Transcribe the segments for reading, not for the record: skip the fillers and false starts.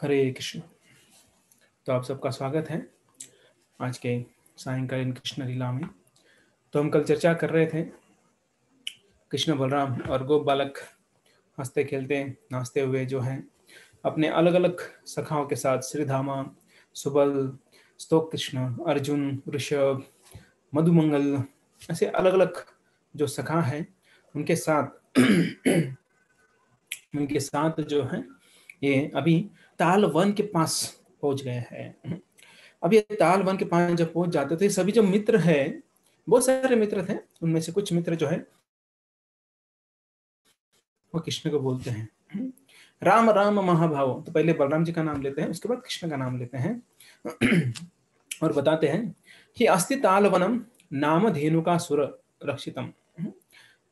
हरे कृष्ण। तो आप सबका स्वागत है आज के सायंकालीन कृष्ण लीला में। तो हम कल चर्चा कर रहे थे कृष्ण बलराम और गोप बालक हंसते खेलते नाचते हुए जो हैं अपने अलग अलग सखाओं के साथ श्रीधामा, सुबल, स्तोक कृष्ण, अर्जुन, ऋषभ, मधुमंगल, ऐसे अलग अलग जो सखा हैं उनके साथ उनके साथ जो है ये अभी ताल वन के पास पहुंच गए हैं। अब ये ताल वन के पास जब पहुंच जाते थे सभी जो मित्र है, बहुत सारे मित्र थे, उनमें से कुछ मित्र जो है वो कृष्ण को बोलते हैं राम राम महाभाव। तो पहले बलराम जी का नाम लेते हैं, उसके बाद कृष्ण का नाम लेते हैं और बताते हैं कि अस्ति तालवनम नाम धेनुका सुर रक्षितम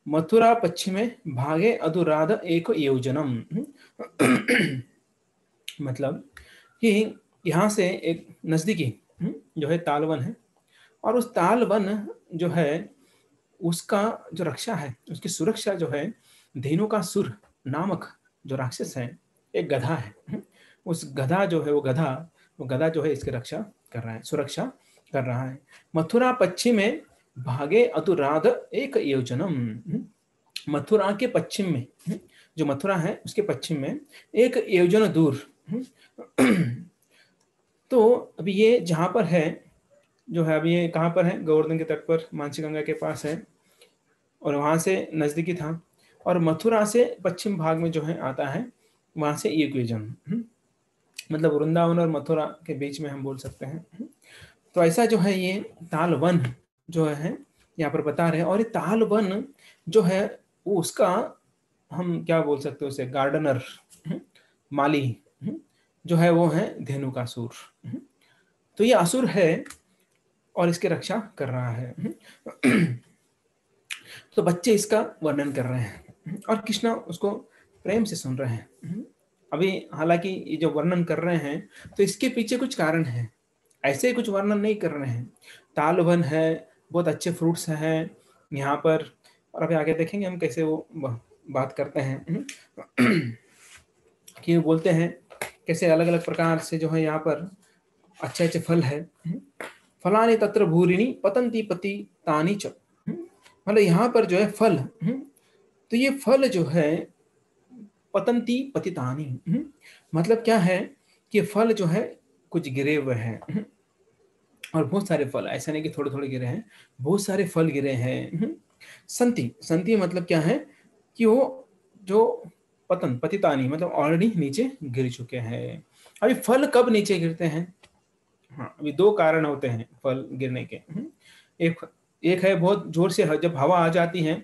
मथुरा पश्चिमे भागे अधुराध एक योजनम। मतलब कि यहाँ से एक नजदीकी जो है तालवन है, और उस तालवन जो है उसका जो रक्षा है, उसकी सुरक्षा जो है धेनु का सुर नामक जो राक्षस है, एक गधा है, उस गधा जो है वो गधा जो है इसकी रक्षा कर रहा है, सुरक्षा कर रहा है। मथुरा पश्चिम में भागे अतुराध एक योजनम। मथुरा के पश्चिम में, जो मथुरा है उसके पश्चिम में एक योजन दूर। तो अभी ये जहां पर है जो है, अभी ये कहाँ पर है, गोवर्धन के तट पर मानसी गंगा के पास है, और वहां से नजदीकी था। और मथुरा से पश्चिम भाग में जो है आता है, वहां से एक योजन, मतलब वृंदावन और मथुरा के बीच में हम बोल सकते हैं। तो ऐसा जो है ये ताल वन जो है यहाँ पर बता रहे हैं। और ये ताल वन जो है वो उसका हम क्या बोल सकते हैं, उसे गार्डनर, माली जो है वो है धेनुकासुर। तो ये असुर है और इसकी रक्षा कर रहा है। तो बच्चे इसका वर्णन कर रहे हैं और कृष्ण उसको प्रेम से सुन रहे हैं। अभी हालांकि ये जो वर्णन कर रहे हैं तो इसके पीछे कुछ कारण है, ऐसे ही कुछ वर्णन नहीं कर रहे हैं। तालवन है, बहुत अच्छे फ्रूट्स हैं यहाँ पर, और अभी आगे देखेंगे हम कैसे वो बात करते हैं कि बोलते हैं कैसे अलग अलग प्रकार से जो है यहाँ पर अच्छे अच्छे फल है। फलानि तत्र भूरिणी पतंती पति तानी च। मतलब यहाँ पर जो है फल, तो ये फल जो है पतंती पतितानी, मतलब क्या है कि फल जो है कुछ गिरे हुए हैं, और बहुत सारे फल, ऐसा नहीं कि थोड़े थोड़े गिरे हैं, बहुत सारे फल गिरे हैं। संति संति मतलब क्या है कि वो जो पतन पतितानी मतलब ऑलरेडी नीचे गिर चुके हैं। अभी फल कब नीचे गिरते हैं? हाँ, अभी दो कारण होते हैं फल गिरने के। एक एक है बहुत जोर से जब हवा आ जाती है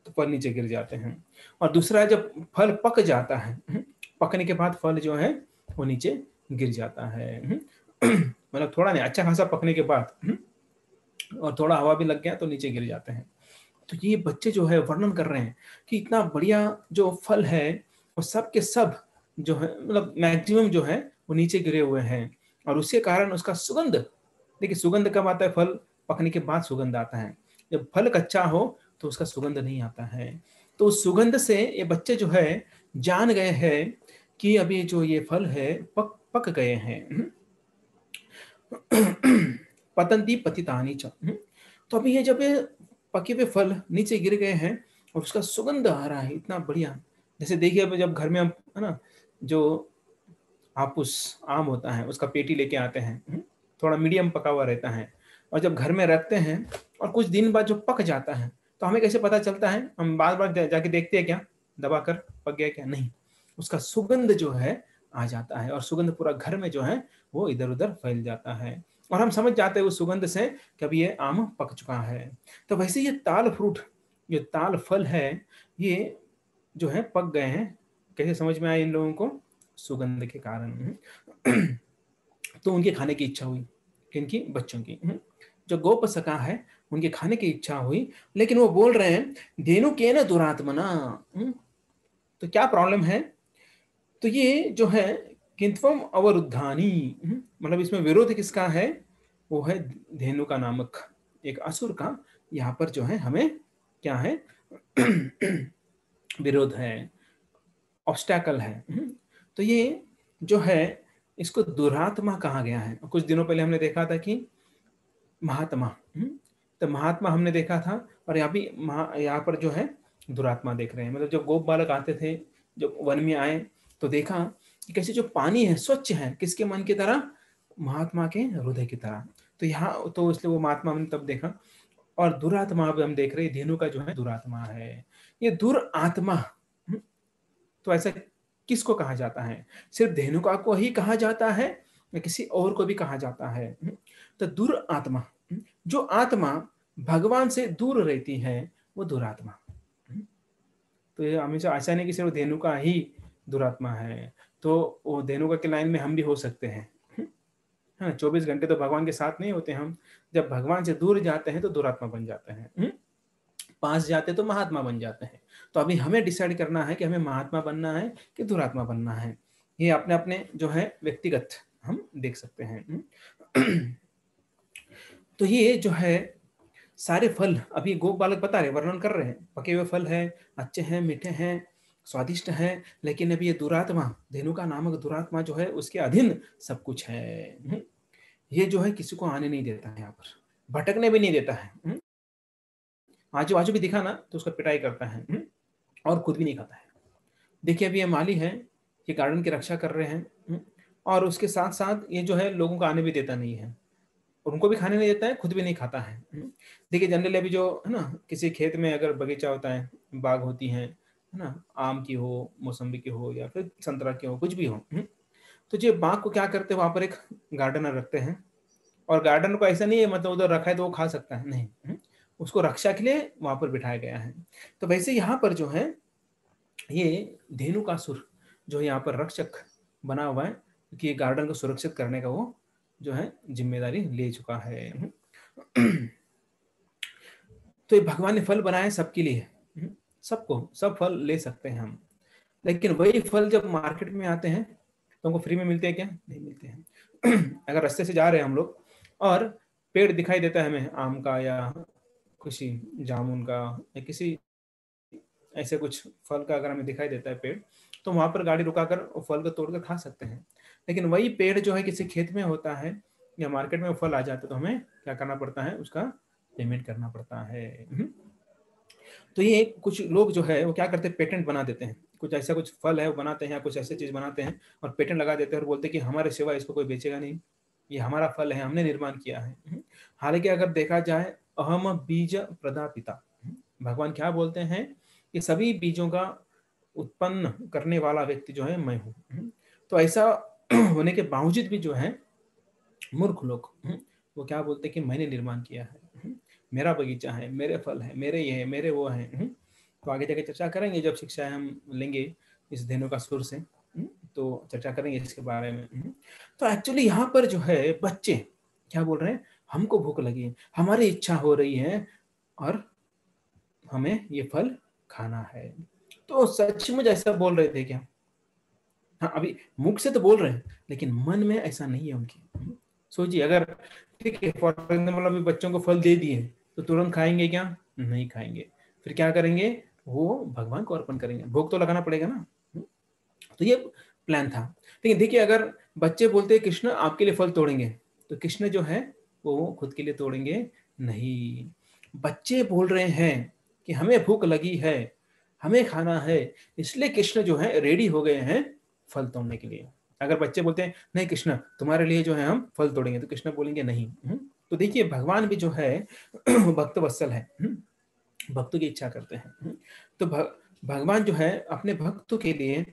तो फल नीचे गिर जाते हैं, और दूसरा है जब फल पक जाता है, पकने के बाद फल जो है वो नीचे गिर जाता है। मतलब थोड़ा नहीं, अच्छा खासा पकने के बाद और थोड़ा हवा भी लग गया तो नीचे गिर जाते हैं। तो ये बच्चे जो है वर्णन कर रहे हैं कि इतना बढ़िया जो फल है वो सब के सब जो है, मतलब मैक्सिमम जो है वो नीचे गिरे हुए हैं, और उसके कारण उसका सुगंध, देखिए सुगंध कब आता है? फल पकने के बाद सुगंध आता है। जब फल कच्चा हो तो उसका सुगंध नहीं आता है। तो उस सुगंध से ये बच्चे जो है जान गए हैं कि अभी जो ये फल है पक गए हैं। पतंती पतितानी च। तो अभी ये जब ये पके हुए फल नीचे गिर गए हैं और उसका सुगंध आ रहा है इतना बढ़िया। जैसे देखिए अब जब घर में हम है ना, जो हापुस आम होता है उसका पेटी लेके आते हैं, थोड़ा मीडियम पका हुआ रहता है, और जब घर में रखते हैं और कुछ दिन बाद जो पक जाता है तो हमें कैसे पता चलता है? हम बार बार जाके देखते हैं क्या दबा कर पक गया क्या? नहीं, उसका सुगंध जो है आ जाता है, और सुगंध पूरा घर में जो है वो इधर उधर फैल जाता है, और हम समझ जाते हैं उस सुगंध से कि अभी ये आम पक चुका है। तो वैसे ये ताल फ्रूट, ये ताल फल है, ये जो है पक गए हैं। कैसे समझ में आया इन लोगों को? सुगंध के कारण। तो उनके खाने की इच्छा हुई, किनकी? बच्चों की। जो गोप सखा है उनके खाने की इच्छा हुई, लेकिन वो बोल रहे हैं धेनु के न दुरात्मना। तो क्या प्रॉब्लम है? तो ये जो है किंतवम अवरुद्धानी, मतलब इसमें विरोध किसका है? वो है धेनु का नामक एक असुर का। यहाँ पर जो है हमें क्या है? विरोध है, ऑब्स्टैकल है। तो ये जो है इसको दुरात्मा कहा गया है। कुछ दिनों पहले हमने देखा था कि महात्मा, तो महात्मा हमने देखा था, और यहाँ भी यहाँ पर जो है दुरात्मा देख रहे हैं। मतलब जब गोप बालक आते थे, जब वन में आए, तो देखा कि कैसे जो पानी है स्वच्छ है, किसके मन की तरह, महात्मा के हृदय की तरह। तो यहाँ तो इसलिए वो महात्मा हमने तब देखा। और दुरात्मा अब हम देख रहे हैं, धेनु का जो है दुरात्मा है, ये दुरात्मा। तो ऐसा किसको कहा जाता है? सिर्फ धेनुका को ही कहा जाता है या किसी और को भी कहा जाता है? तो दुरात्मा, जो आत्मा भगवान से दूर रहती है, वो दुरात्मा। तो ये हमेशा ऐसा नहीं कि सिर्फ धेनुका ही दुरात्मा है। तो वो धेनुका के लाइन में हम भी हो सकते हैं। हाँ, 24 घंटे तो भगवान के साथ नहीं होते हम। जब भगवान से दूर जाते हैं तो दुरात्मा बन जाते हैं, पास जाते तो महात्मा बन जाते हैं। तो अभी हमें डिसाइड करना है कि हमें महात्मा बनना है कि दुरात्मा बनना है। ये अपने अपने जो है व्यक्तिगत हम देख सकते हैं। तो ये जो है सारे फल अभी गोप बालक बता रहे, वर्णन कर रहे हैं, पके हुए फल हैं, अच्छे हैं, मीठे हैं, स्वादिष्ट हैं, लेकिन अभी ये दुरात्मा, धेनुका नामक दुरात्मा जो है उसके अधीन सब कुछ है। ये जो है किसी को आने नहीं देता है, यहाँ पर भटकने भी नहीं देता है। आजू बाजू भी दिखा ना तो उसका पिटाई करता है, और खुद भी नहीं खाता है। देखिए अभी ये माली है, ये गार्डन की रक्षा कर रहे हैं, और उसके साथ साथ ये जो है लोगों को आने भी देता नहीं है, उनको भी खाने नहीं देता है, खुद भी नहीं खाता है। देखिए जनरली अभी जो है ना, किसी खेत में अगर बगीचा होता है, बाग होती है ना, आम की हो, मौसम्बी की हो, या फिर संतरा की हो, कुछ भी हो, तो जो बाग को क्या करते हैं, वहां पर एक गार्डनर रखते हैं। और गार्डन को ऐसा नहीं है मतलब उधर रखा है तो वो खा सकता है, नहीं, उसको रक्षा के लिए वहां पर बिठाया गया है। तो वैसे यहाँ पर जो है ये धेनुकासुर जो यहाँ पर रक्षक बना हुआ है, क्योंकि ये गार्डन को सुरक्षित करने का वो जो है जिम्मेदारी ले चुका है। तो ये भगवान ने फल बनाए सबके लिए, सबको सब फल ले सकते हैं हम, लेकिन वही फल जब मार्केट में आते हैं तो हमको फ्री में मिलते हैं क्या? नहीं मिलते हैं। अगर रास्ते से जा रहे हैं हम लोग और पेड़ दिखाई देता है हमें आम का या किसी जामुन का या किसी ऐसे कुछ फल का, अगर हमें दिखाई देता है पेड़, तो वहां पर गाड़ी रुकाकर फल को तोड़कर खा सकते हैं। लेकिन वही पेड़ जो है किसी खेत में होता है या मार्केट में फल आ जाता है, तो हमें क्या करना पड़ता है? उसका पेमेंट करना पड़ता है। तो ये कुछ लोग जो है वो क्या करते हैं, पेटेंट बना देते हैं, कुछ ऐसा कुछ फल है वो बनाते हैं या कुछ ऐसी चीज बनाते हैं और पेटेंट लगा देते हैं और बोलते हैं कि हमारे सिवा इसको कोई बेचेगा नहीं, ये हमारा फल है, हमने निर्माण किया है। हालांकि अगर देखा जाए, अहम बीज प्रदापिता, भगवान क्या बोलते हैं कि सभी बीजों का उत्पन्न करने वाला व्यक्ति जो है मैं हूँ। तो ऐसा होने के बावजूद भी जो है मूर्ख लोग वो क्या बोलते हैं कि मैंने निर्माण किया है, मेरा बगीचा है, मेरे फल है, मेरे ये है, मेरे वो है। तो आगे जाके चर्चा करेंगे जब शिक्षा हम लेंगे इस धेनुकासुर से, तो चर्चा करेंगे इसके बारे में। तो एक्चुअली यहाँ पर जो है बच्चे क्या बोल रहे हैं, हमको भूख लगी है, हमारी इच्छा हो रही है और हमें ये फल खाना है। तो सचमुच ऐसा बोल रहे थे क्या? हाँ, अभी मुख से तो बोल रहे हैं लेकिन मन में ऐसा नहीं है उनके। सोचिए, अगर ठीक है फॉर एग्जाम्पल अभी बच्चों को फल दे दिए तो तुरंत खाएंगे क्या? नहीं खाएंगे। फिर क्या करेंगे? वो भगवान को अर्पण करेंगे, भोग तो लगाना पड़ेगा ना। तो ये प्लान था। लेकिन देखिए, अगर बच्चे बोलते हैं कृष्ण आपके लिए फल तोड़ेंगे, तो कृष्ण जो है वो खुद के लिए तोड़ेंगे नहीं। बच्चे बोल रहे हैं कि हमें भूख लगी है, हमें खाना है, इसलिए कृष्ण जो है रेडी हो गए हैं फल तोड़ने के लिए। अगर बच्चे बोलते हैं नहीं कृष्ण तुम्हारे लिए जो है हम फल तोड़ेंगे, तो कृष्ण बोलेंगे नहीं। तो देखिए भगवान भी जो है भक्त वत्सल है, भक्तों की इच्छा करते हैं। तो भगवान जो है अपने भक्तों के लिए,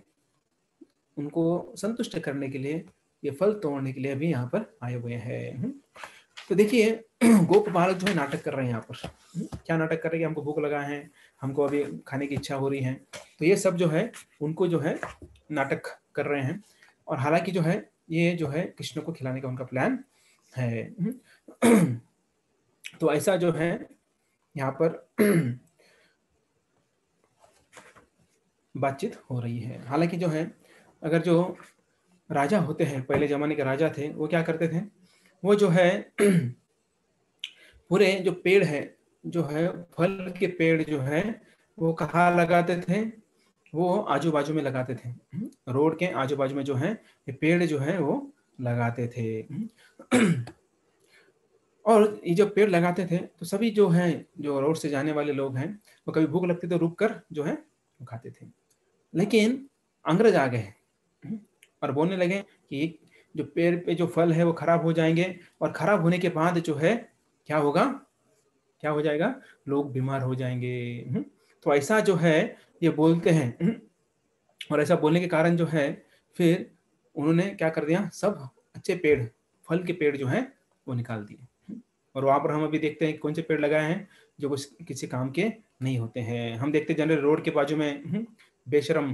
उनको संतुष्ट करने के लिए ये फल तोड़ने के लिए अभी यहाँ पर आए हुए हैं। तो देखिए गोप बालक जो है नाटक कर रहे हैं यहाँ पर। क्या नाटक कर रहे हैं? हमको भूख लगा है, हमको अभी खाने की इच्छा हो रही है। तो ये सब जो है उनको जो है नाटक कर रहे हैं, और हालांकि जो है ये जो है कृष्ण को खिलाने का उनका प्लान है। तो ऐसा जो है यहाँ पर बातचीत हो रही है। हालांकि जो है अगर जो राजा होते हैं, पहले जमाने के राजा थे, वो क्या करते थे, वो जो है पूरे जो पेड़ है, जो है फल के पेड़ जो है वो कहाँ लगाते थे? वो आजू बाजू में लगाते थे। रोड के आजू बाजू में जो है ये पेड़ जो है वो लगाते थे। और ये जब पेड़ लगाते थे तो सभी जो है, जो रोड से जाने वाले लोग हैं, वो कभी भूख लगती तो रुक कर जो है वो खाते थे। लेकिन अंग्रेज आ गए और बोलने लगे कि जो पेड़ पे जो फल है वो खराब हो जाएंगे, और खराब होने के बाद जो है क्या होगा, क्या हो जाएगा, लोग बीमार हो जाएंगे। तो ऐसा जो है ये बोलते हैं। और ऐसा बोलने के कारण जो है फिर उन्होंने क्या कर दिया, सब अच्छे पेड़, फल के पेड़ जो हैं वो निकाल दिए। और वहाँ पर हम अभी देखते हैं कौन से पेड़ लगाए हैं जो कुछ किसी काम के नहीं होते हैं। हम देखते हैं जनरल रोड के बाजू में बेशरम,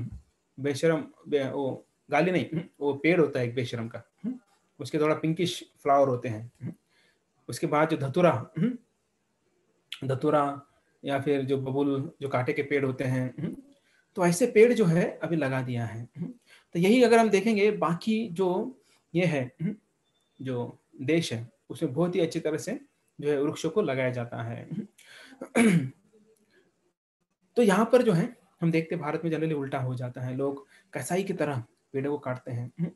वो गाली नहीं, वो पेड़ होता है एक बेशरम का। उसके थोड़ा पिंकिश फ्लावर होते हैं। उसके बाद जो धतूरा, धतूरा या फिर जो बबूल, जो कांटे के पेड़ होते हैं, तो ऐसे पेड़ जो है अभी लगा दिया है। तो यही अगर हम देखेंगे बाकी जो ये है, जो देश है, उसमें बहुत ही अच्छी तरह से जो है वृक्षों को लगाया जाता है। तो यहाँ पर जो है हम देखते हैं भारत में जनरली उल्टा हो जाता है, लोग कसाई की तरह पेड़ों को काटते हैं।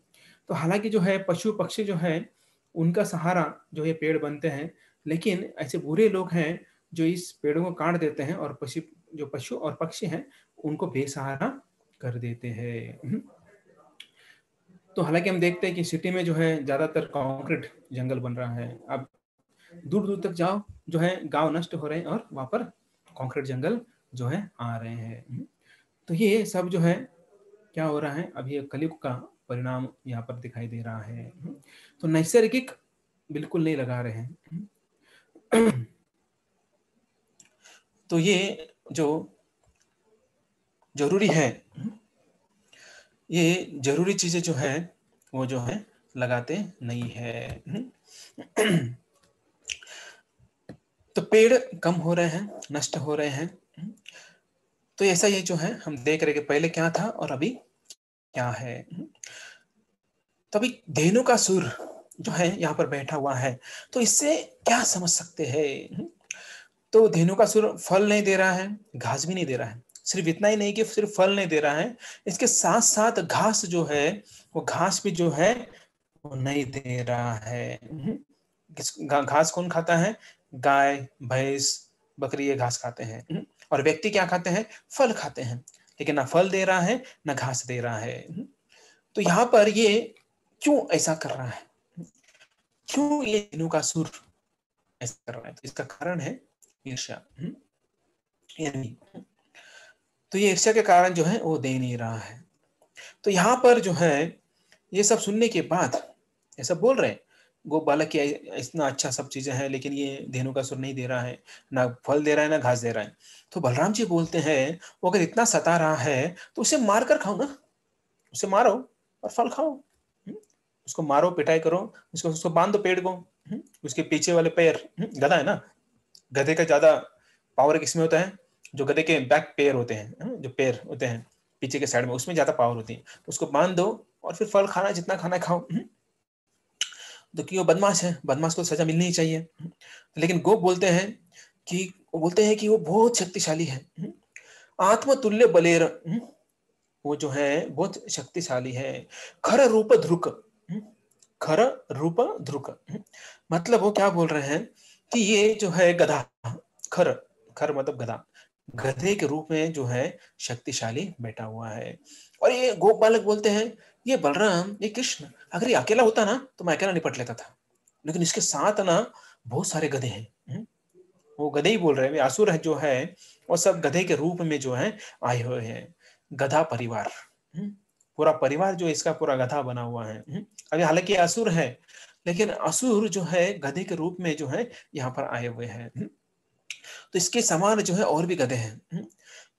तो हालांकि जो है पशु पक्षी जो है उनका सहारा जो है पेड़ बनते हैं, लेकिन ऐसे बुरे लोग हैं जो इस पेड़ों को काट देते हैं और जो पशु और पक्षी हैं उनको बेसहारा कर देते हैं। तो हालांकि हम देखते हैं कि सिटी में जो है ज्यादातर कंक्रीट जंगल बन रहा है। अब दूर दूर तक जाओ जो है गांव नष्ट हो रहे हैं और वहां पर कंक्रीट जंगल जो है आ रहे हैं। तो ये सब जो है क्या हो रहा है, अभी ये कलयुग का परिणाम यहाँ पर दिखाई दे रहा है। तो नैसर्गिक बिल्कुल नहीं लगा रहे हैं। तो ये जो जरूरी है, ये जरूरी चीजें जो है वो जो है लगाते नहीं है। तो पेड़ कम हो रहे हैं, नष्ट हो रहे हैं। तो ऐसा ये जो है हम देख रहे कि पहले क्या था और अभी क्या है। तो अभी धेनु का सुर जो है यहाँ पर बैठा हुआ है, तो इससे क्या समझ सकते हैं। तो धेनु का सुर फल नहीं दे रहा है, घास भी नहीं दे रहा है। सिर्फ इतना ही नहीं कि सिर्फ फल नहीं दे रहा है, इसके साथ साथ घास जो है वो घास भी जो है वो नहीं दे रहा है। घास कौन खाता है, गाय भैंस बकरी ये घास खाते हैं। और व्यक्ति क्या खाते हैं, फल खाते हैं। लेकिन ना फल दे रहा है ना घास दे रहा है। तो यहाँ पर ये क्यों ऐसा कर रहा है, क्यों ये धेनु का सुर ऐसा कर रहा है, तो इसका कारण है ईर्ष्या। यानी तो ये ईर्ष्या के कारण जो है वो दे नहीं रहा है। तो यहाँ पर जो है ये सब सुनने के बाद ऐसा बोल रहे हैं गो बालक की इतना अच्छा सब चीजें हैं, लेकिन ये धेनु का सुर नहीं दे रहा है, ना फल दे रहा है ना घास दे रहा है। तो बलराम जी बोलते हैं वो अगर इतना सता रहा है तो उसे मार कर खाओ ना, उसे मारो और फल खाओ। उसको मारो, पिटाई करो, उसको उसको बांध दो पेड़ को। उसके पीछे वाले पैर, गधा है ना, गधे का ज्यादा पावर किसमें होता है, जो गधे के बैक पैर होते हैं, जो पैर होते हैं पीछे के साइड में, उसमें ज्यादा पावर होती है। तो उसको बांध दो और फिर फल खाना, जितना खाना खाओ। तो कि वो बदमाश है, बदमाश को सजा मिलनी ही चाहिए। लेकिन गोप बोलते हैं कि वो बहुत शक्तिशाली है, आत्मतुल्य बलेर, वो जो है बहुत शक्तिशाली है। खर रूप ध्रुक, खर रूप ध्रुक, मतलब वो क्या बोल रहे हैं कि ये जो है गधा, खर, खर मतलब गधा, गधे के रूप में जो है शक्तिशाली बैठा हुआ है। और ये गोप बालक बोलते हैं ये बलराम, ये कृष्ण, अगर ये अकेला होता ना तो मैं अकेला निपट लेता था, लेकिन इसके साथ ना बहुत सारे गधे हैं। वो गधे ही बोल रहे हैं, असुर है जो है वो सब गधे के रूप में जो है आए हुए हैं। गधा परिवार, पूरा परिवार जो इसका पूरा गधा बना हुआ है। अभी हालांकि असुर है, लेकिन असुर जो है गधे के रूप में जो है यहाँ पर आए हुए हैं। तो इसके समान जो है और भी गधे हैं,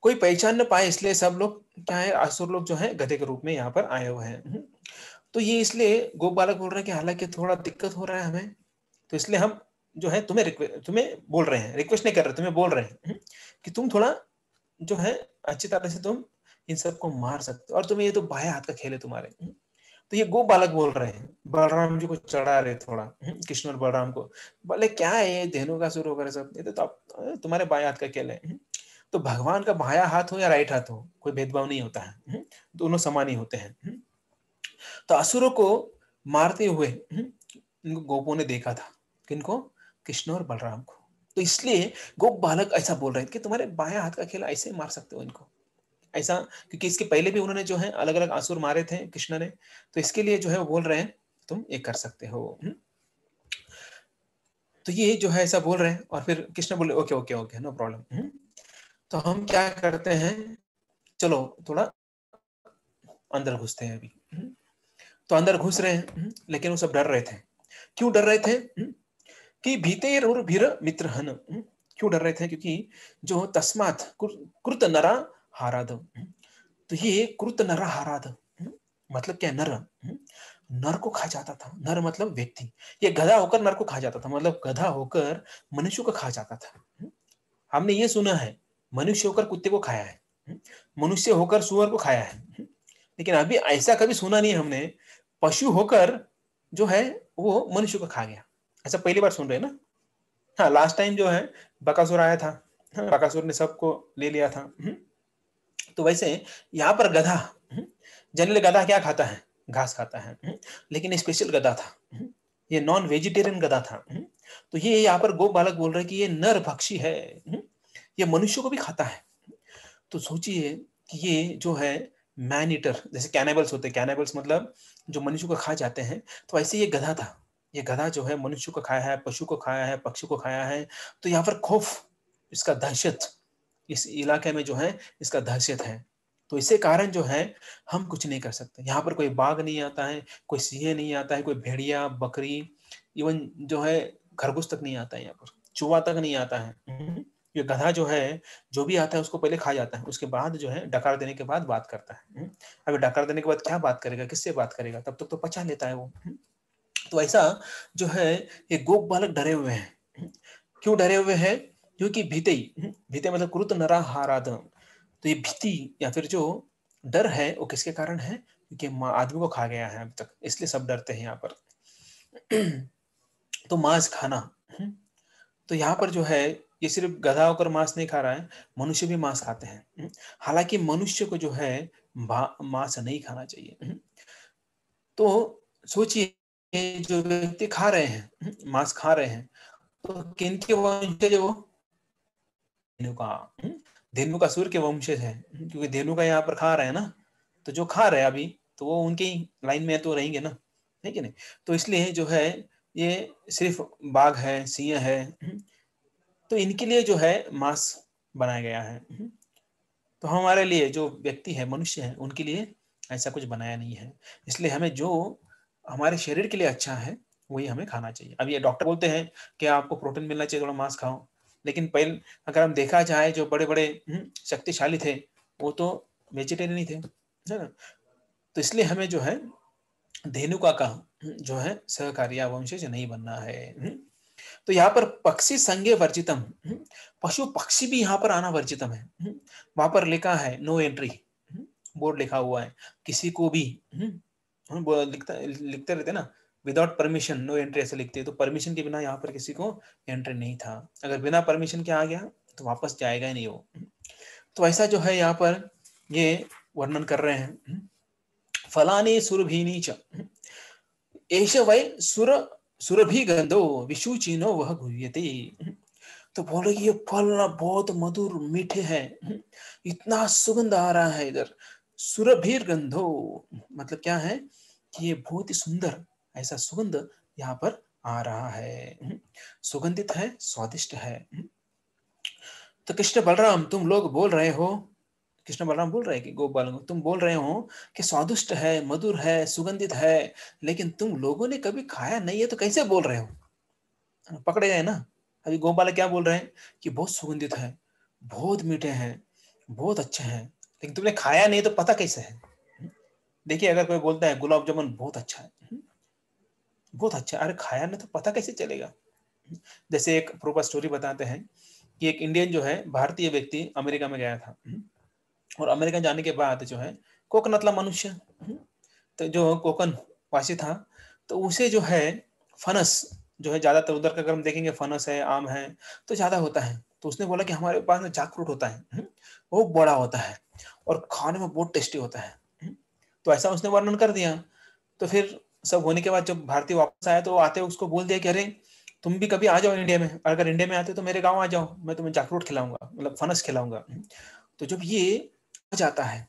कोई पहचान न पाए इसलिए सब लोग क्या है, असुर लोग जो है गधे के रूप में यहाँ पर आए हुए हैं। तो ये इसलिए गोप बालक बोल रहे हैं कि हालांकि थोड़ा दिक्कत हो रहा है हमें, तो इसलिए हम जो है तुम्हें बोल रहे हैं, रिक्वेस्ट नहीं कर रहे, तुम्हें बोल रहे हैं कि तुम थोड़ा जो है अच्छी तरह से तुम इन सबको मार सकते हो, और तुम्हें ये तो बाएं हाथ का खेल है तुम्हारे। तो ये गोप बालक बोल रहे हैं, बलराम जी को चढ़ा रहे थोड़ा, कृष्ण और बलराम को, बोले क्या है ये धेनु का सुर वगैरह सब, ये तो तुम्हारे बाएं हाथ का खेल है। तो भगवान का बायां हाथ हो या राइट हाथ हो, कोई भेदभाव नहीं होता है, दोनों समान ही होते हैं। तो असुरों को मारते हुए इनको गोपों ने देखा था। किनको? कृष्ण और बलराम को। तो इसलिए गोप बालक ऐसा बोल रहे थे कि तुम्हारे बायां हाथ का खेल ऐसे मार सकते हो इनको, ऐसा, क्योंकि इसके पहले भी उन्होंने जो है अलग अलग असुर मारे थे कृष्ण ने, तो इसके लिए जो है वो बोल रहे हैं तुम ये कर सकते हो। तो ये जो है ऐसा बोल रहे हैं, और फिर कृष्ण बोले okay okay okay no problem. तो हम क्या करते हैं, चलो थोड़ा अंदर घुसते हैं अभी। तो अंदर घुस रहे हैं, लेकिन वो सब डर रहे थे। क्यों डर रहे थे? कि भीते रुर भीर मित्र हन। क्यों डर रहे थे? क्योंकि जो तस्मात कृत नरा हाराद। तो ये कृत नरा हाराद मतलब क्या? नर नर को खा जाता था। नर मतलब व्यक्ति। ये गधा होकर नर को खा जाता था, मतलब गधा होकर मनुष्य को खा जाता था। हमने ये सुना है मनुष्य होकर कुत्ते को खाया है, मनुष्य होकर सुअर को खाया है, लेकिन अभी ऐसा कभी सुना नहीं हमने पशु होकर जो है वो मनुष्य को खा गया। ऐसा पहली बार सुन रहे हैं ना। हाँ, लास्ट टाइम जो है बकासुर आया था, बकासुर ने सबको ले लिया था। तो वैसे यहाँ पर गधा, जनरली गधा क्या खाता है? घास खाता है, लेकिन स्पेशल गधा था, ये नॉन वेजिटेरियन गधा था। तो ये यहाँ पर गो बालक बोल रहे हैं कि ये नर भक्षी है, ये मनुष्य को भी खाता है। तो सोचिए कि ये जो है मैन ईटर, जैसे कैनिबल्स होते हैं, कैनिबल्स मतलब जो मनुष्य को खा जाते हैं, तो ऐसे ये गधा था। ये गधा जो है मनुष्य को खाया है, पशु को खाया है, पक्षी को खाया है। तो यहाँ पर खौफ, इसका दहशत इस इलाके में जो है इसका दहशत है। तो इसे कारण जो है हम कुछ नहीं कर सकते। यहाँ पर कोई बाघ नहीं आता है, कोई सिंह नहीं आता है, कोई भेड़िया, बकरी, इवन जो है खरगोश तक नहीं आता है, यहाँ पर चूहा तक नहीं आता है। ये गधा जो है जो भी आता है उसको पहले खा जाता है, उसके बाद जो है डकार देने के बाद बात करता है। अभी डकार देने के बाद क्या बात करेगा, किससे बात करेगा? तब तक तो पचा लेता है वो। तो ऐसा जो है ये गोप बालक डरे हुए हैं। क्यों डरे हुए हैं? क्योंकि भीते भीते मतलब क्रुत नरा हाराद। तो ये भीति या फिर जो डर है वो किसके कारण है? क्योंकि आदमी को खा गया है अभी तक, इसलिए सब डरते हैं यहाँ पर। तो मांस खाना, तो यहाँ पर जो है ये सिर्फ गधा होकर मांस नहीं खा रहा है, मनुष्य भी मांस खाते हैं। हालांकि मनुष्य को जो है मांस नहीं खाना चाहिए। तो सोचिए जो व्यक्ति खा रहे हैं, मांस खा रहे हैं, तो किनके वंशज है वो? धेनु का। धेनु का सूर्य के वंशज है, क्योंकि धेनु का यहाँ पर खा रहे हैं ना, तो जो खा रहे हैं अभी तो वो उनके ही लाइन में तो रहेंगे ना, है कि नहीं? तो इसलिए जो है ये सिर्फ बाघ है, सिंह है, तो इनके लिए जो है मांस बनाया गया है। तो हमारे लिए जो व्यक्ति है, मनुष्य है, उनके लिए ऐसा कुछ बनाया नहीं है। इसलिए हमें जो हमारे शरीर के लिए अच्छा है वही हमें खाना चाहिए। अब ये डॉक्टर बोलते हैं कि आपको प्रोटीन मिलना चाहिए, थोड़ा मांस खाओ, लेकिन पहले अगर हम देखा जाए जो बड़े बड़े शक्तिशाली थे वो तो वेजिटेरियन ही थे, है ना। तो इसलिए हमें जो है धेनुका का जो है सहकार्य वंशज नहीं बनना है। तो यहाँ पर पक्षी संज्ञे वर्जितम, पशु पक्षी भी यहाँ पर आना वर्जितम है। वहां पर लिखा है नो एंट्री, बोर्ड लिखा हुआ है, किसी को भी लिखते रहते ना, विदाउट परमिशन नो एंट्री ऐसे लिखते हैं। तो परमिशन के बिना यहाँ पर किसी को एंट्री नहीं था। अगर बिना परमिशन के आ गया तो वापस जाएगा ही नहीं वो। तो ऐसा जो है यहाँ पर ये वर्णन कर रहे हैं। फलाने सुरभीनी च एष वै सुर सुरभि गंधो विशुचिनो वह गुह्यते। तो बोले ये फल ना बहुत मधुर मीठे हैं, इतना सुगंध आ रहा है इधर। सुरभीर गंधो मतलब क्या है कि ये बहुत ही सुंदर ऐसा सुगंध यहाँ पर आ रहा है, सुगंधित है, स्वादिष्ट है। तो कृष्ण बलराम तुम लोग बोल रहे हो, कृष्ण बलराम बोल रहे हैं कि गोपाल तुम बोल रहे हो कि स्वादिष्ट है, मधुर है, सुगंधित है, लेकिन तुम लोगों ने कभी खाया नहीं है तो कैसे बोल रहे हो? पकड़े गए ना। अभी गोपाल क्या बोल रहे हैं कि बहुत सुगंधित है, बहुत मीठे हैं, बहुत अच्छे हैं, लेकिन तुमने खाया नहीं तो पता कैसे है? देखिए अगर कोई बोलता है गुलाब जामुन बहुत अच्छा है, बहुत अच्छा, अरे खाया नहीं तो पता कैसे चलेगा? जैसे एक प्रोपर स्टोरी बताते हैं कि एक इंडियन जो है भारतीय व्यक्ति अमेरिका में गया था, और अमेरिका जाने के बाद जो है कोकनतला मनुष्य, तो जो कोकन वासी था, तो उसे जो है फनस जो है ज्यादातर उधर का अगर हम देखेंगे फनस है, आम है, तो ज्यादा होता है। तो उसने बोला कि हमारे पास में जैक फ्रूट होता है, वो बड़ा होता है और खाने में बहुत टेस्टी होता है। तो ऐसा उसने वर्णन कर दिया। तो फिर सब होने के बाद जब भारतीय वापस आया तो आते उसको बोल दिया कि अरे तुम भी कभी आ जाओ इंडिया में, अगर इंडिया में आते हो तो मेरे गाँव आ जाओ, मैं तुम्हें जैक फ्रूट खिलाऊंगा, मतलब फनस खिलाऊंगा। तो जब ये आ जाता है,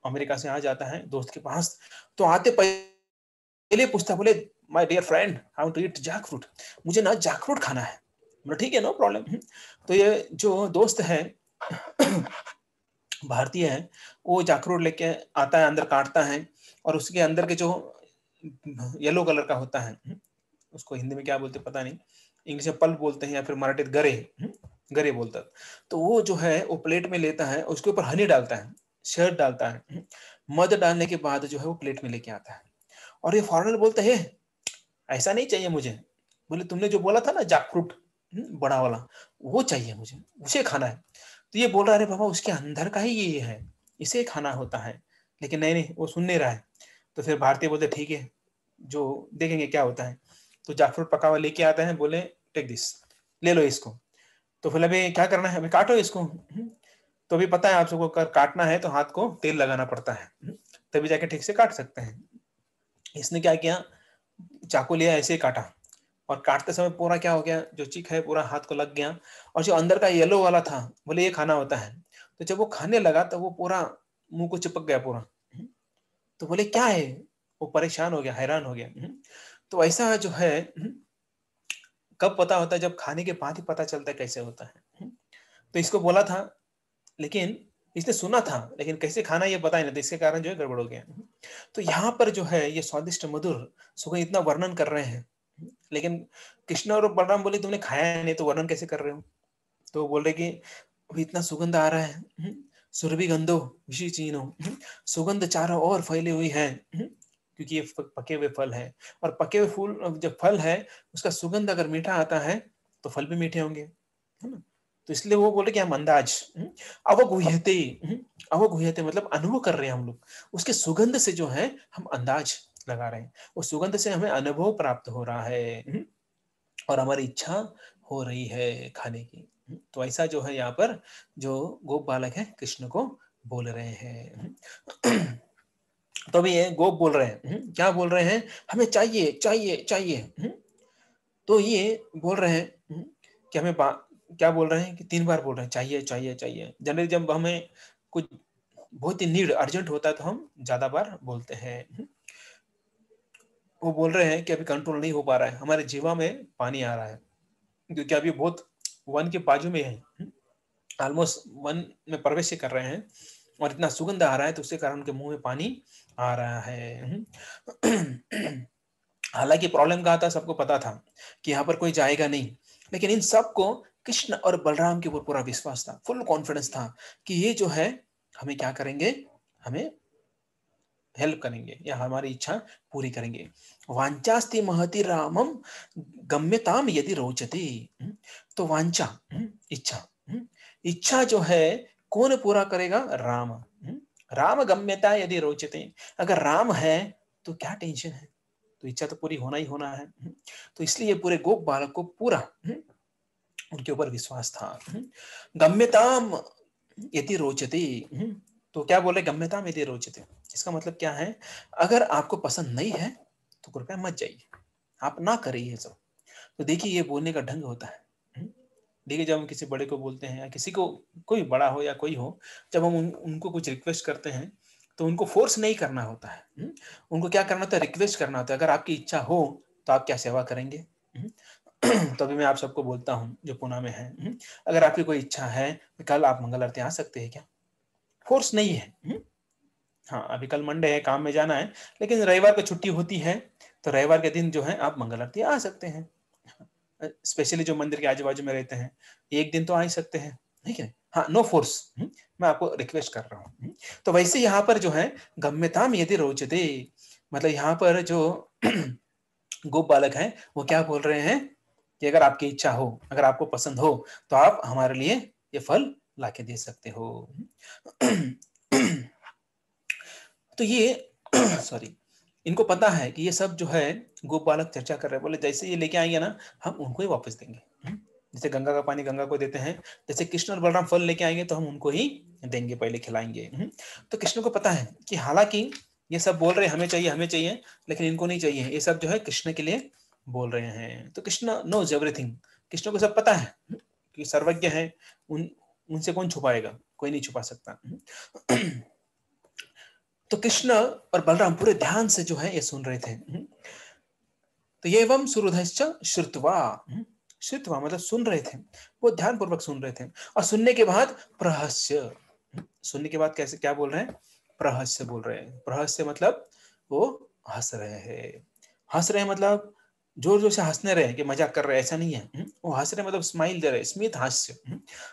अमेरिका से आ जाता है दोस्त के पास, तो आते पहले पूछता, बोले my dear friend, I want to eat jackfruit, मुझे ना जैक फ्रूट खाना है। बोला ठीक है, नो प्रॉब्लम। तो ये जो दोस्त है भारतीय है, वो जैक फ्रूट लेके आता है, अंदर काटता है, और उसके अंदर के जो येलो कलर का होता है, उसको हिंदी में क्या बोलते पता नहीं, इंग्लिश में पल्प बोलते हैं या फिर मराठी गरे, गरे बोलता है। तो वो जो है वो प्लेट में लेता है, उसके ऊपर हनी डालता है, शहद डालता है, मध डालने के बाद जो है वो प्लेट में लेके आता है। और ये फॉरेनर बोलता है ऐसा नहीं चाहिए मुझे, बोले तुमने जो बोला था ना जैक फ्रूट बड़ा वाला, वो चाहिए मुझे, उसे खाना है। तो ये बोल रहा है अरे बाबा उसके अंदर का ही ये है, इसे खाना होता है। लेकिन नहीं नहीं, वो सुन नहीं रहा है। तो फिर भारतीय बोलते ठीक है, जो देखेंगे क्या होता है। तो जैक फ्रूट पका हुआ लेके आते हैं, बोले टेक दिस, ले लो इसको। तो फिर अभी क्या करना है, अभी काटो इसको। तो अभी पता है आप सबको, काटना है तो हाथ को तेल लगाना पड़ता है, तभी जाके ठीक से काट सकते हैं। इसने क्या किया, चाकू लिया, ऐसे ही काटा, और काटते समय पूरा क्या हो गया, जो चिक है पूरा हाथ को लग गया। और जो अंदर का येलो वाला था, बोले ये खाना होता है। तो जब वो खाने लगा तो वो पूरा मुंह को चिपक गया पूरा। तो बोले क्या है, वो परेशान हो गया, हैरान हो गया। तो ऐसा जो है कब पता होता है, जब खाने के बाद ही पता चलता है कैसे होता है। तो इसको बोला था, लेकिन इसने सुना था, लेकिन कैसे खाना ये पता ही नहीं था, इसके कारण जो है गड़बड़ हो गया। तो यहाँ पर जो है ये स्वादिष्ट मधुर सुगंध इतना वर्णन कर रहे हैं, लेकिन कृष्ण और बलराम बोले तुमने खाया नहीं तो वर्णन कैसे कर रहे हो। तो बोल रहे कि अभी इतना सुगंध आ रहा है, सुरभि गंधो विषि चीनो, सुगंध चारों ओर फैली हुई है, क्योंकि ये पके हुए फल है। और पके हुए फूल जब फल है, उसका सुगंध अगर मीठा आता है तो फल भी मीठे होंगे, है ना। तो इसलिए वो बोले कि हम अंदाज अवगुह्यते, अवगुह्यते मतलब अनुभव कर रहे हैं हम लोग, उसके सुगंध से जो है हम अंदाज लगा रहे हैं, उस सुगंध से हमें अनुभव प्राप्त हो रहा है, और हमारी इच्छा हो रही है खाने की। तो ऐसा जो है यहाँ पर जो गोप बालक है कृष्ण को बोल रहे हैं। तो अभी ये गोप बोल रहे हैं, क्या बोल रहे हैं, हमें चाहिए चाहिए चाहिए। तो ये बोल रहे हैं कि हमें क्या बोल रहे हैं कि 3 बार बोल रहे हैं चाहिए चाहिए चाहिए। जनरली जब हमें कुछ बहुत ही नीड अर्जेंट होता है तो हम ज्यादा बार बोलते हैं। वो बोल रहे हैं कि अभी कंट्रोल नहीं हो पा रहा है, हमारे जीवा में पानी आ रहा है, क्योंकि अभी बहुत वन के बाजू में है, ऑलमोस्ट वन में प्रवेश कर रहे हैं, और इतना सुगंध आ रहा है तो उसके कारण उनके मुंह में पानी आ रहा है। हालांकि प्रॉब्लम कहा था, सबको पता था कि यहाँ पर कोई जाएगा नहीं, लेकिन इन सबको कृष्ण और बलराम के ऊपर पूरा विश्वास था, फुल कॉन्फिडेंस था कि ये जो है हमें क्या करेंगे, हमें हेल्प करेंगे या हमारी इच्छा पूरी करेंगे। वांचास्ति महति रामम गम्यताम यदि रोचते। तो वांछा, इच्छा, इच्छा जो है कौन पूरा करेगा, राम। राम गम्यता यदि रोचते, अगर राम है तो क्या टेंशन है, तो इच्छा तो पूरी होना ही होना है। तो इसलिए पूरे गोप बालक को पूरा उनके ऊपर विश्वास था। गम्यताम यदि रोचते, तो क्या बोले, गम्यताम यदि रोचते, इसका मतलब क्या है, अगर आपको पसंद नहीं है तो कृपया मत जाइए, आप ना करिए सब। तो देखिए ये बोलने का ढंग होता है। देखिए जब हम किसी बड़े को बोलते हैं या किसी को, कोई बड़ा हो या कोई हो, जब हम उनको कुछ रिक्वेस्ट करते हैं तो उनको फोर्स नहीं करना होता है। उनको क्या करना होता है, रिक्वेस्ट करना होता है। अगर आपकी इच्छा हो तो आप क्या सेवा करेंगे। तो अभी मैं आप सबको बोलता हूँ जो पुणे में है, अगर आपकी कोई इच्छा है तो कल आप मंगल आरती आ सकते हैं क्या, फोर्स नहीं है। हाँ अभी कल मंडे है, काम में जाना है, लेकिन रविवार को छुट्टी होती है, तो रविवार के दिन जो है आप मंगल आरती आ सकते हैं। स्पेशली जो मंदिर के आजू बाजू में रहते हैं, एक दिन तो आ ही सकते हैं, ठीक है। हाँ नो फोर्स, मैं आपको रिक्वेस्ट कर रहा हूँ। तो वैसे यहाँ पर जो है गम्यताम यदि रोचते, मतलब यहाँ पर जो गोप बालक है वो क्या बोल रहे हैं कि अगर आपकी इच्छा हो, अगर आपको पसंद हो तो आप हमारे लिए ये फल लाके दे सकते हो। तो ये सॉरी, इनको पता है कि ये सब जो है गोप बालक चर्चा कर रहे हैं, बोले जैसे ये लेके आएंगे ना हम उनको ही वापस देंगे। जैसे गंगा का पानी गंगा को देते हैं, जैसे कृष्ण और बलराम फल लेके आएंगे तो हम उनको ही देंगे, पहले खिलाएंगे। तो कृष्ण को पता है कि हालांकि ये सब बोल रहे हैं हमें चाहिए, लेकिन इनको नहीं चाहिए, ये सब जो है कृष्ण के लिए बोल रहे हैं। तो कृष्ण नोज एवरीथिंग, कृष्ण को सब पता है कि सर्वज्ञ है, उनसे कौन छुपाएगा, कोई नहीं छुपा सकता। तो कृष्ण और बलराम पूरे ध्यान से जो है ये सुन रहे थे। तो ये एवं सुहृदश्च श्रुत्वा, श्रुत्वा मतलब सुन रहे थे, वो ध्यान पूर्वक सुन रहे थे। और सुनने के बाद प्रहस्य, सुनने के बाद कैसे क्या बोल रहे हैं, प्रहस्य बोल रहे हैं। प्रहस्य मतलब वो हंस रहे हैं, हंस रहे हैं मतलब जोर जोर से हंसने रहे कि मजाक कर रहे हैं, ऐसा नहीं है। वो हंस रहे मतलब स्माइल दे रहे हैं, स्मित हास्य,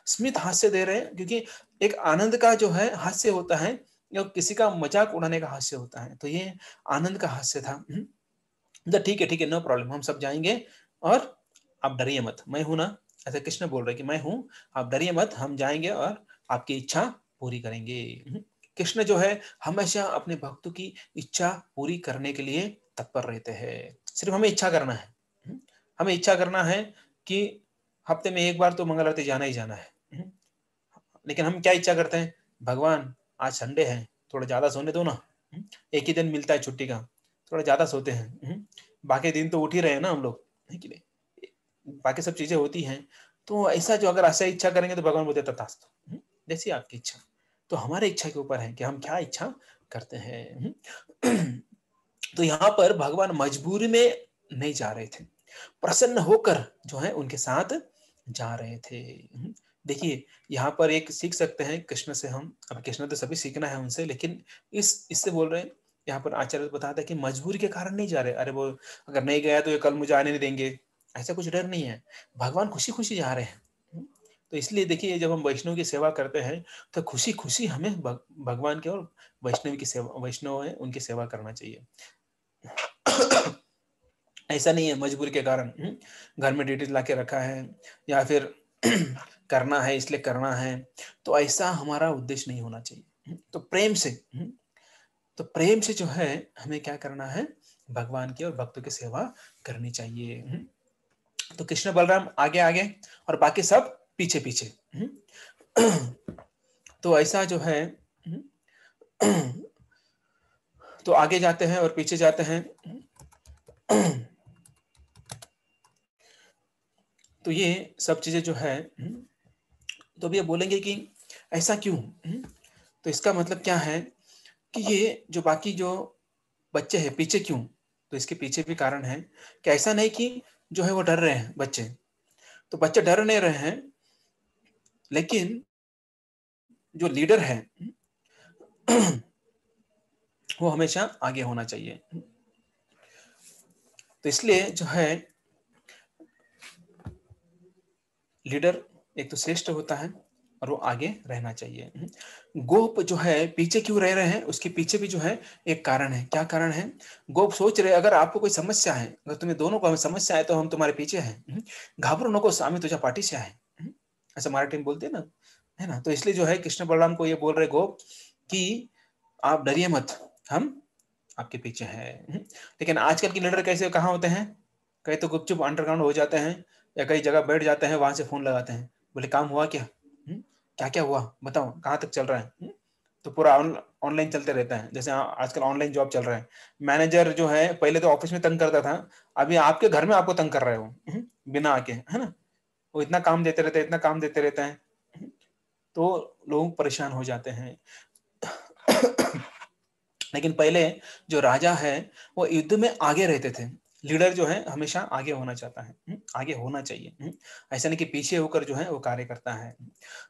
स्मित हास्य दे रहे हैं, क्योंकि एक आनंद का जो है हास्य होता है या किसी का मजाक उड़ाने का हास्य होता है, तो ये आनंद का हास्य था। तो ठीक है नो प्रॉब्लम, हम सब जाएंगे और आप डरिए मत, मैं हूं ना, ऐसे कृष्ण बोल रहे कि मैं हूं, आप डरिए मत, हम जाएंगे और आपकी इच्छा पूरी करेंगे। कृष्ण जो है हमेशा अपने भक्तों की इच्छा पूरी करने के लिए तत्पर रहते हैं। सिर्फ हमें इच्छा करना है, हमें इच्छा करना है कि हफ्ते में एक बार तो मंगल आरती जाना ही जाना है। लेकिन हम क्या इच्छा करते हैं, भगवान आज संडे है, थोड़ा ज्यादा सोने दो ना, एक ही दिन मिलता है छुट्टी का, थोड़ा ज्यादा सोते हैं, बाकी दिन तो उठ ही रहे हैं ना हम लोग, है कि नहीं, बाकी सब चीजें होती हैं। तो ऐसा जो अगर ऐसा इच्छा करेंगे तो भगवान बोलते तथास्तु, जैसी आपकी इच्छा। तो हमारे इच्छा के ऊपर है कि हम क्या इच्छा करते हैं। तो यहाँ पर भगवान मजबूरी में नहीं जा रहे थे, प्रसन्न होकर जो है उनके साथ जा रहे थे। देखिए यहाँ पर एक सीख सकते हैं कृष्ण से हम, अब कृष्ण तो सभी सीखना है उनसे, लेकिन इससे बोल रहे हैं, यहाँ पर आचार्य बताता है कि मजबूरी के कारण नहीं जा रहे, अरे वो अगर नहीं गया तो ये कल मुझे आने नहीं देंगे, ऐसा कुछ डर नहीं है, भगवान खुशी खुशी जा रहे हैं। तो इसलिए देखिए जब हम वैष्णव की सेवा करते हैं तो खुशी खुशी हमें भगवान के और वैष्णव की सेवा, वैष्णव है उनकी सेवा करना चाहिए। ऐसा नहीं है मजबूरी के कारण, घर में ड्यूटीज ला के रखा है या फिर करना है इसलिए करना है, तो ऐसा हमारा उद्देश्य नहीं होना चाहिए। तो प्रेम से, तो प्रेम से जो है हमें क्या करना है, भगवान की और भक्तों की सेवा करनी चाहिए। तो कृष्ण बलराम आगे आगे और बाकी सब पीछे पीछे। तो ऐसा जो है तो आगे जाते हैं और पीछे जाते हैं। तो ये सब चीजें जो है, तो अब ये बोलेंगे कि ऐसा क्यों, तो इसका मतलब क्या है कि ये जो बाकी जो बच्चे हैं पीछे क्यों, तो इसके पीछे भी कारण है कि ऐसा नहीं कि जो है वो डर रहे हैं बच्चे, तो बच्चे डर नहीं रहे हैं, लेकिन जो लीडर है वो हमेशा आगे होना चाहिए। तो इसलिए जो है लीडर एक तो श्रेष्ठ होता है और वो आगे रहना चाहिए। गोप जो है पीछे क्यों रह रहे हैं, उसके पीछे भी जो है एक कारण है। क्या कारण है, गोप सोच रहे अगर आपको कोई समस्या है, अगर तुम्हें दोनों को समस्या है तो हम तुम्हारे पीछे हैं, घाबरो नको आम्ही तुझ्या पाठीशी आहे, ऐसा मराठी में बोलते हैं ना, है ना। तो इसलिए जो है कृष्ण बलराम को ये बोल रहे गोप कि आप डरिए मत, हम आपके पीछे हैं। लेकिन आजकल के लीडर कैसे कहाँ होते हैं, कहीं तो गुपचुप अंडरग्राउंड हो जाते हैं या कई जगह बैठ जाते हैं, वहां से फोन लगाते हैं, बोले काम हुआ क्या, क्या क्या हुआ बताओ, कहाँ तक चल रहा है। तो पूरा ऑनलाइन चलते रहता है, जैसे आजकल ऑनलाइन जॉब चल रहा है। मैनेजर जो है पहले तो ऑफिस में तंग करता था, अभी आपके घर में आपको तंग कर रहे हो बिना आके, है ना। वो इतना काम देते रहते हैं, इतना काम देते रहते हैं, तो लोग परेशान हो जाते हैं। लेकिन पहले जो राजा है वो युद्ध में आगे रहते थे, लीडर जो है हमेशा आगे होना चाहता है, आगे होना चाहिए, ऐसा नहीं कि पीछे होकर जो है वो कार्य करता है।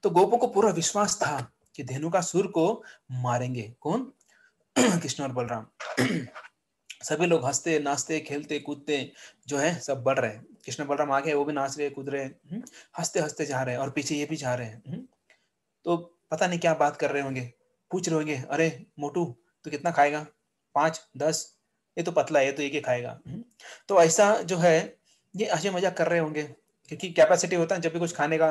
तो गोपों को पूरा विश्वास था कि धेनु का सुर को मारेंगे कौन, कृष्ण और बलराम। सभी लोग हंसते नाचते खेलते कूदते जो है सब बढ़ रहे हैं, कृष्ण बलराम आगे वो भी नाच रहे कूद रहे हैं, हंसते हंसते जा रहे हैं और पीछे ये भी जा रहे हैं। तो पता नहीं क्या बात कर रहे होंगे, पूछ रहे होंगे अरे मोटू तो कितना खाएगा, 5 10, ये तो पतला है, ये तो एक ही खाएगा। तो ऐसा जो है ये हंसी मजाक कर रहे होंगे, क्योंकि कैपेसिटी होता है जब भी कुछ खाने का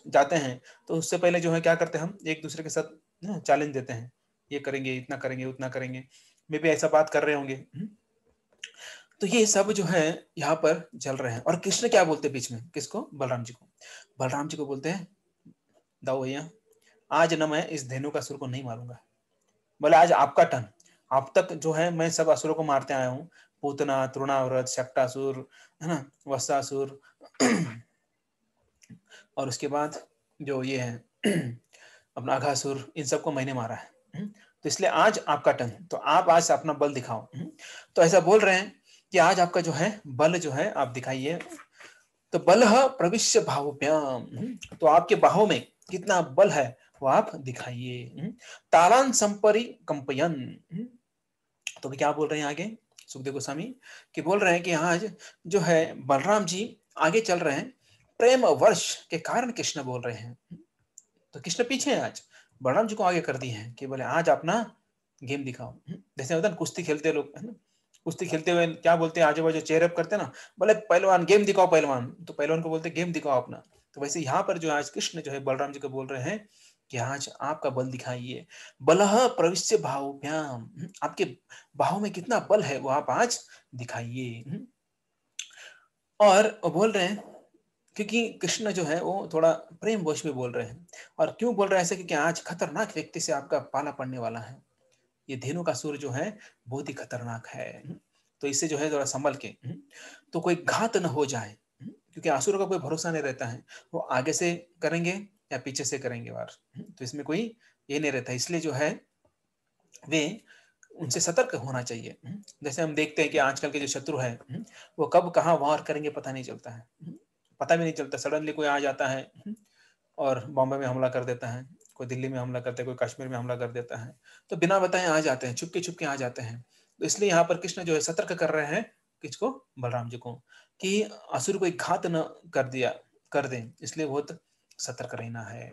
जाते हैं तो उससे पहले जो है क्या करते हैं हम एक दूसरे के साथ चैलेंज देते हैं, ये करेंगे इतना करेंगे उतना करेंगे, में भी ऐसा बात कर रहे होंगे। तो ये सब जो है यहाँ पर चल रहे हैं। और कृष्ण क्या बोलते हैं बीच में, किसको? बलराम जी को। बलराम जी को बोलते हैं, दाऊ भैया आज न मैं इस धेनु का असुर को नहीं मारूंगा, बोले आज आपका टर्न। अब तक जो है मैं सब असुरों को मारते आया हूँ, पूतना, तृणाव्रत, शक्टासुर, है ना, वत्सासुर और उसके बाद जो ये है अपना अघासुर, इन सबको मैंने मारा है। तो इसलिए आज आपका टर्न, तो आप आज अपना बल दिखाओ। तो ऐसा बोल रहे हैं कि आज आपका जो है बल जो है आप दिखाइए। तो बल प्रविश्य भावभ्याम, तो आपके बाहों में कितना बल है वो आप दिखाइए। तालान संपरि कंपयन, तो क्या बोल रहे हैं आगे सुखदेव गोस्वामी कि बोल रहे हैं कि आज जो है बलराम जी आगे चल रहे हैं, प्रेम वर्ष के कारण कृष्ण बोल रहे हैं। तो कृष्ण पीछे है, आज बलराम जी को आगे कर दिए हैं कि बोले आज अपना गेम दिखाओ। जैसे होता है कुश्ती खेलते लोग, है ना, कुश्ती खेलते हुए क्या बोलते हैं, आजू बाजू चेयरअप करते हैं ना, बोले पहलवान गेम दिखाओ पहलवान, तो पहलवान को बोलते गेम दिखाओ अपना। तो वैसे यहाँ पर जो आज कृष्ण जो है बलराम जी को बोल रहे हैं कि आज आपका बल दिखाइए। बलह प्रविश्य बाहुभ्याम, आपके बाहों में कितना बल है वो आप आज दिखाइए। और बोल रहे हैं क्योंकि कृष्ण जो है वो थोड़ा प्रेम वश में बोल रहे हैं। और क्यों बोल रहे हैं ऐसे, क्योंकि आज खतरनाक व्यक्ति से आपका पाला पड़ने वाला है। ये धेनु का सूर जो है बहुत ही खतरनाक है, तो इससे जो है थोड़ा संभल के, तो कोई घात न हो जाए, क्योंकि असुर का कोई भरोसा नहीं रहता है, वो आगे से करेंगे या पीछे से करेंगे वार, तो इसमें कोई ये नहीं रहता। इसलिए जो है वे उनसे सतर्क होना चाहिए। जैसे हम देखते हैं कि आजकल के जो शत्रु है वो कब कहाँ वार करेंगे पता नहीं चलता है, पता भी नहीं चलता। सडनली कोई आ जाता है और बॉम्बे में हमला कर देता है, कोई दिल्ली में हमला करता है, कोई कश्मीर में हमला कर देता है, तो बिना बताए आ जाते हैं, चुपके चुपके आ जाते हैं। तो इसलिए यहाँ पर कृष्ण जो है सतर्क कर रहे हैं किसको? बलराम जी को, कि असुर को एक घात न कर दें, इसलिए बहुत सतर्क रहना है।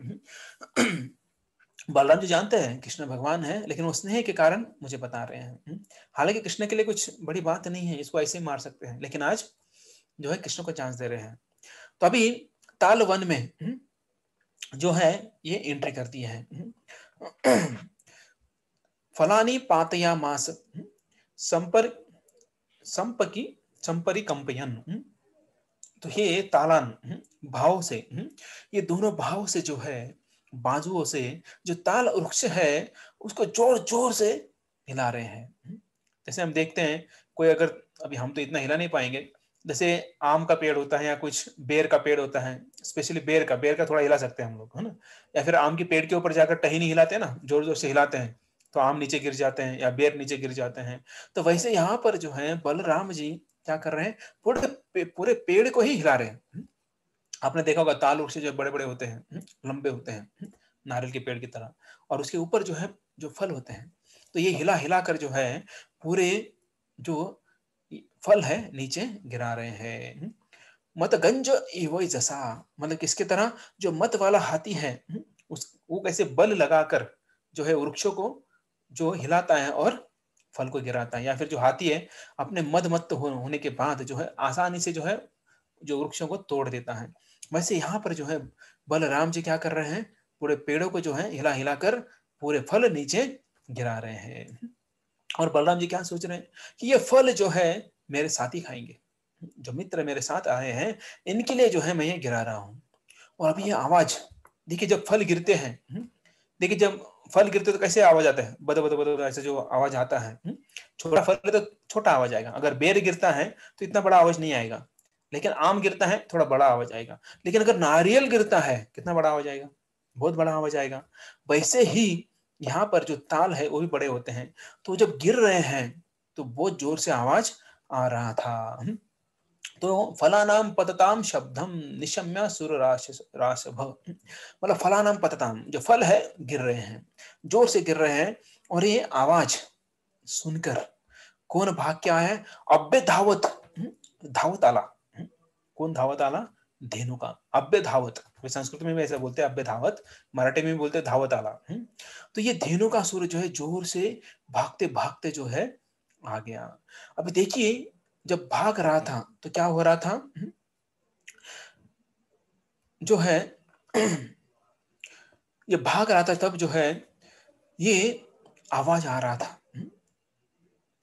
बलराम जी जानते हैं कृष्ण भगवान है, लेकिन वो स्नेह के कारण मुझे बता रहे हैं। हालांकि कृष्ण के लिए कुछ बड़ी बात नहीं है, इसको ऐसे ही मार सकते हैं, लेकिन आज जो है कृष्ण को चांस दे रहे हैं। तो अभी ताल वन में जो है ये एंट्री कर दी है। फलानी पातया मास संपर संपकी संपरी कंपयन, तो ये तालान भाव से, ये दोनों भाव से जो है बाजुओं से जो ताल वृक्ष है उसको जोर जोर से हिला रहे हैं। जैसे हम देखते हैं कोई अगर, अभी हम तो इतना हिला नहीं पाएंगे, जैसे आम का पेड़ होता है या कुछ बेर का पेड़ होता है, स्पेशली बेर का थोड़ा हिला सकते हैं हम लोग, है ना, या फिर आम के पेड़ के ऊपर जाकर टहनी हिलाते हैं ना, जोर जोर से हिलाते हैं तो आम नीचे गिर जाते हैं या बेर नीचे गिर जाते हैं। तो वैसे यहाँ पर जो है बलराम जी क्या कर रहे हैं, पूरे पेड़ को ही हिला रहे हैं। आपने देखा होगा ताल वृक्ष जो बड़े बड़े होते हैं, लंबे होते हैं नारियल के पेड़ की तरह, और उसके ऊपर जो है जो फल होते हैं, तो ये हिला हिला कर जो है पूरे जो फल है नीचे गिरा रहे हैं। मत गंज वही जसा, मतलब किसके तरह, जो मत वाला हाथी है उस वो कैसे बल लगाकर जो है वृक्षों को जो हिलाता है और फल को गिराता है, या फिर जो हाथी है अपने मदमत्त होने के बाद जो है आसानी से जो है जो वृक्षों को तोड़ देता है। वैसे यहाँ पर जो है बलराम जी क्या कर रहे हैं, पूरे पेड़ों को जो है हिला हिला कर पूरे फल नीचे गिरा रहे हैं। और बलराम जी क्या सोच रहे हैं कि ये फल जो है मेरे साथी खाएंगे, जो मित्र मेरे साथ आए हैं इनके लिए जो है मैं ये गिरा रहा हूँ। और अभी ये आवाज देखिए, जब फल गिरते हैं, देखिए जब फल गिरते तो कैसे आवाज आता है, बद बद बद ऐसे जो आवाज आता है, छोटा फल है तो छोटा आवाज आएगा, अगर बेर गिरता है तो इतना बड़ा आवाज नहीं आएगा, लेकिन आम गिरता है थोड़ा बड़ा आवाज आएगा, लेकिन अगर नारियल गिरता है कितना बड़ा आवाज आएगा, बहुत बड़ा आवाज आएगा। वैसे ही यहाँ पर जो ताल है वो भी बड़े होते हैं, तो जब गिर रहे हैं तो बहुत जोर से आवाज आ रहा था। तो फलानाम पतताम शब्दम निशम्य सुर राशभ, मतलब फलानाम पतताम जो फल है गिर रहे हैं, जोर से गिर रहे हैं, और ये आवाज सुनकर कौन भाग के आया है, अब्बे धावत, धावत आला, कौन धावत आला, धेनु का अब्बे धावत, संस्कृत में भी ऐसा बोलते हैं अब्बे धावत, मराठी में भी बोलते हैं धावत आला। तो ये धेनु का सूर्य जो है जोर से भागते भागते जो है आ गया। अभी देखिए जब भाग रहा था तो क्या हो रहा था, जो है ये भाग रहा था तब जो है ये आवाज आ रहा था,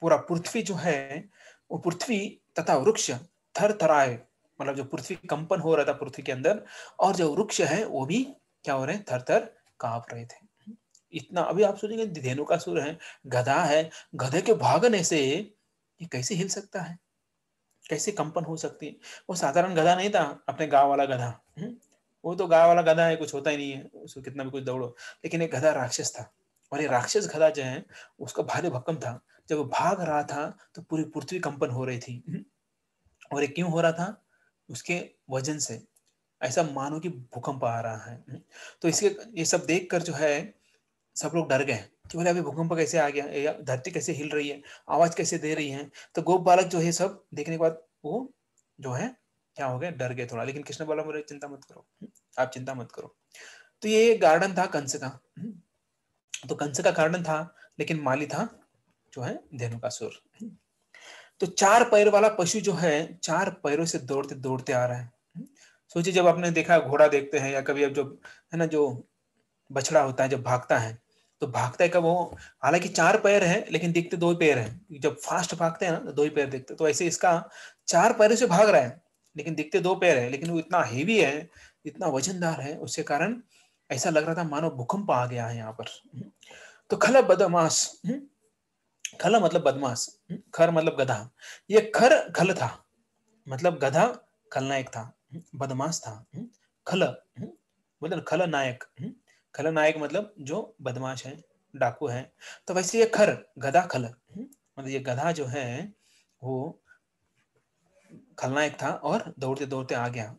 पूरा पृथ्वी जो है, वो पृथ्वी तथा वृक्ष थर थराए, मतलब जो पृथ्वी कंपन हो रहा था पृथ्वी के अंदर, और जो वृक्ष है वो भी क्या हो रहे हैं, थर थर कांप रहे थे। इतना, अभी आप सोचेंगे धेनुकासुर है, गधा है, गधे के भागने से ये कैसे हिल सकता है, कैसे कंपन हो सकती है। वो साधारण गधा नहीं था, अपने गांव वाला गधा। वो तो गांव वाला गधा है, कुछ होता ही नहीं है उसको, कितना भी कुछ दौड़ो। लेकिन एक गधा राक्षस था, और ये राक्षस गधा जो है उसका भारी भक्कम था। जब वो भाग रहा था तो पूरी पृथ्वी कंपन हो रही थी। और ये क्यों हो रहा था, उसके वजन से, ऐसा मानो कि भूकंप आ रहा है। तो इसके ये सब देखकर जो है सब लोग डर गए कि बोले अभी भूकंप कैसे आ गया, या धरती कैसे हिल रही है, आवाज कैसे दे रही है। तो गोप बालक जो है सब देखने के बाद वो जो है क्या हो गया, डर गए थोड़ा। लेकिन कृष्ण बोला बोले चिंता मत करो, आप चिंता मत करो। तो ये गार्डन था कंस का। तो कंस का गार्डन था, लेकिन माली था जो है धेनुकासुर। तो 4 पैर वाला पशु जो है 4 पैरों से दौड़ते दौड़ते आ रहा है। सोचिए, जब आपने देखा घोड़ा देखते हैं, या कभी अब जो है ना, जो बछड़ा होता है जब भागता है, तो भागता है कब वो, हालांकि 4 पैर है लेकिन दिखते 2 पैर हैं। जब फास्ट भागते हैं ना तो 2 ही पैर दिखते। तो ऐसे इसका 4 पैरों से भाग रहा है, लेकिन दिखते 2 पैर है। लेकिन वो इतना हेवी है, इतना वजनदार है, उसके कारण ऐसा लग रहा था मानो भूकंप आ गया है यहाँ पर। तो खल बदमाश, खल मतलब बदमाश, खर मतलब गधा। ये खर खल था, मतलब गधा खलनायक था, बदमाश था। खल मतलब खलनायक, खलनायक मतलब जो बदमाश है, डाकू है। तो वैसे ये खर, गधा खल, मतलब ये गधा जो है वो खलनायक था, और दौड़ते दौड़ते आ गया।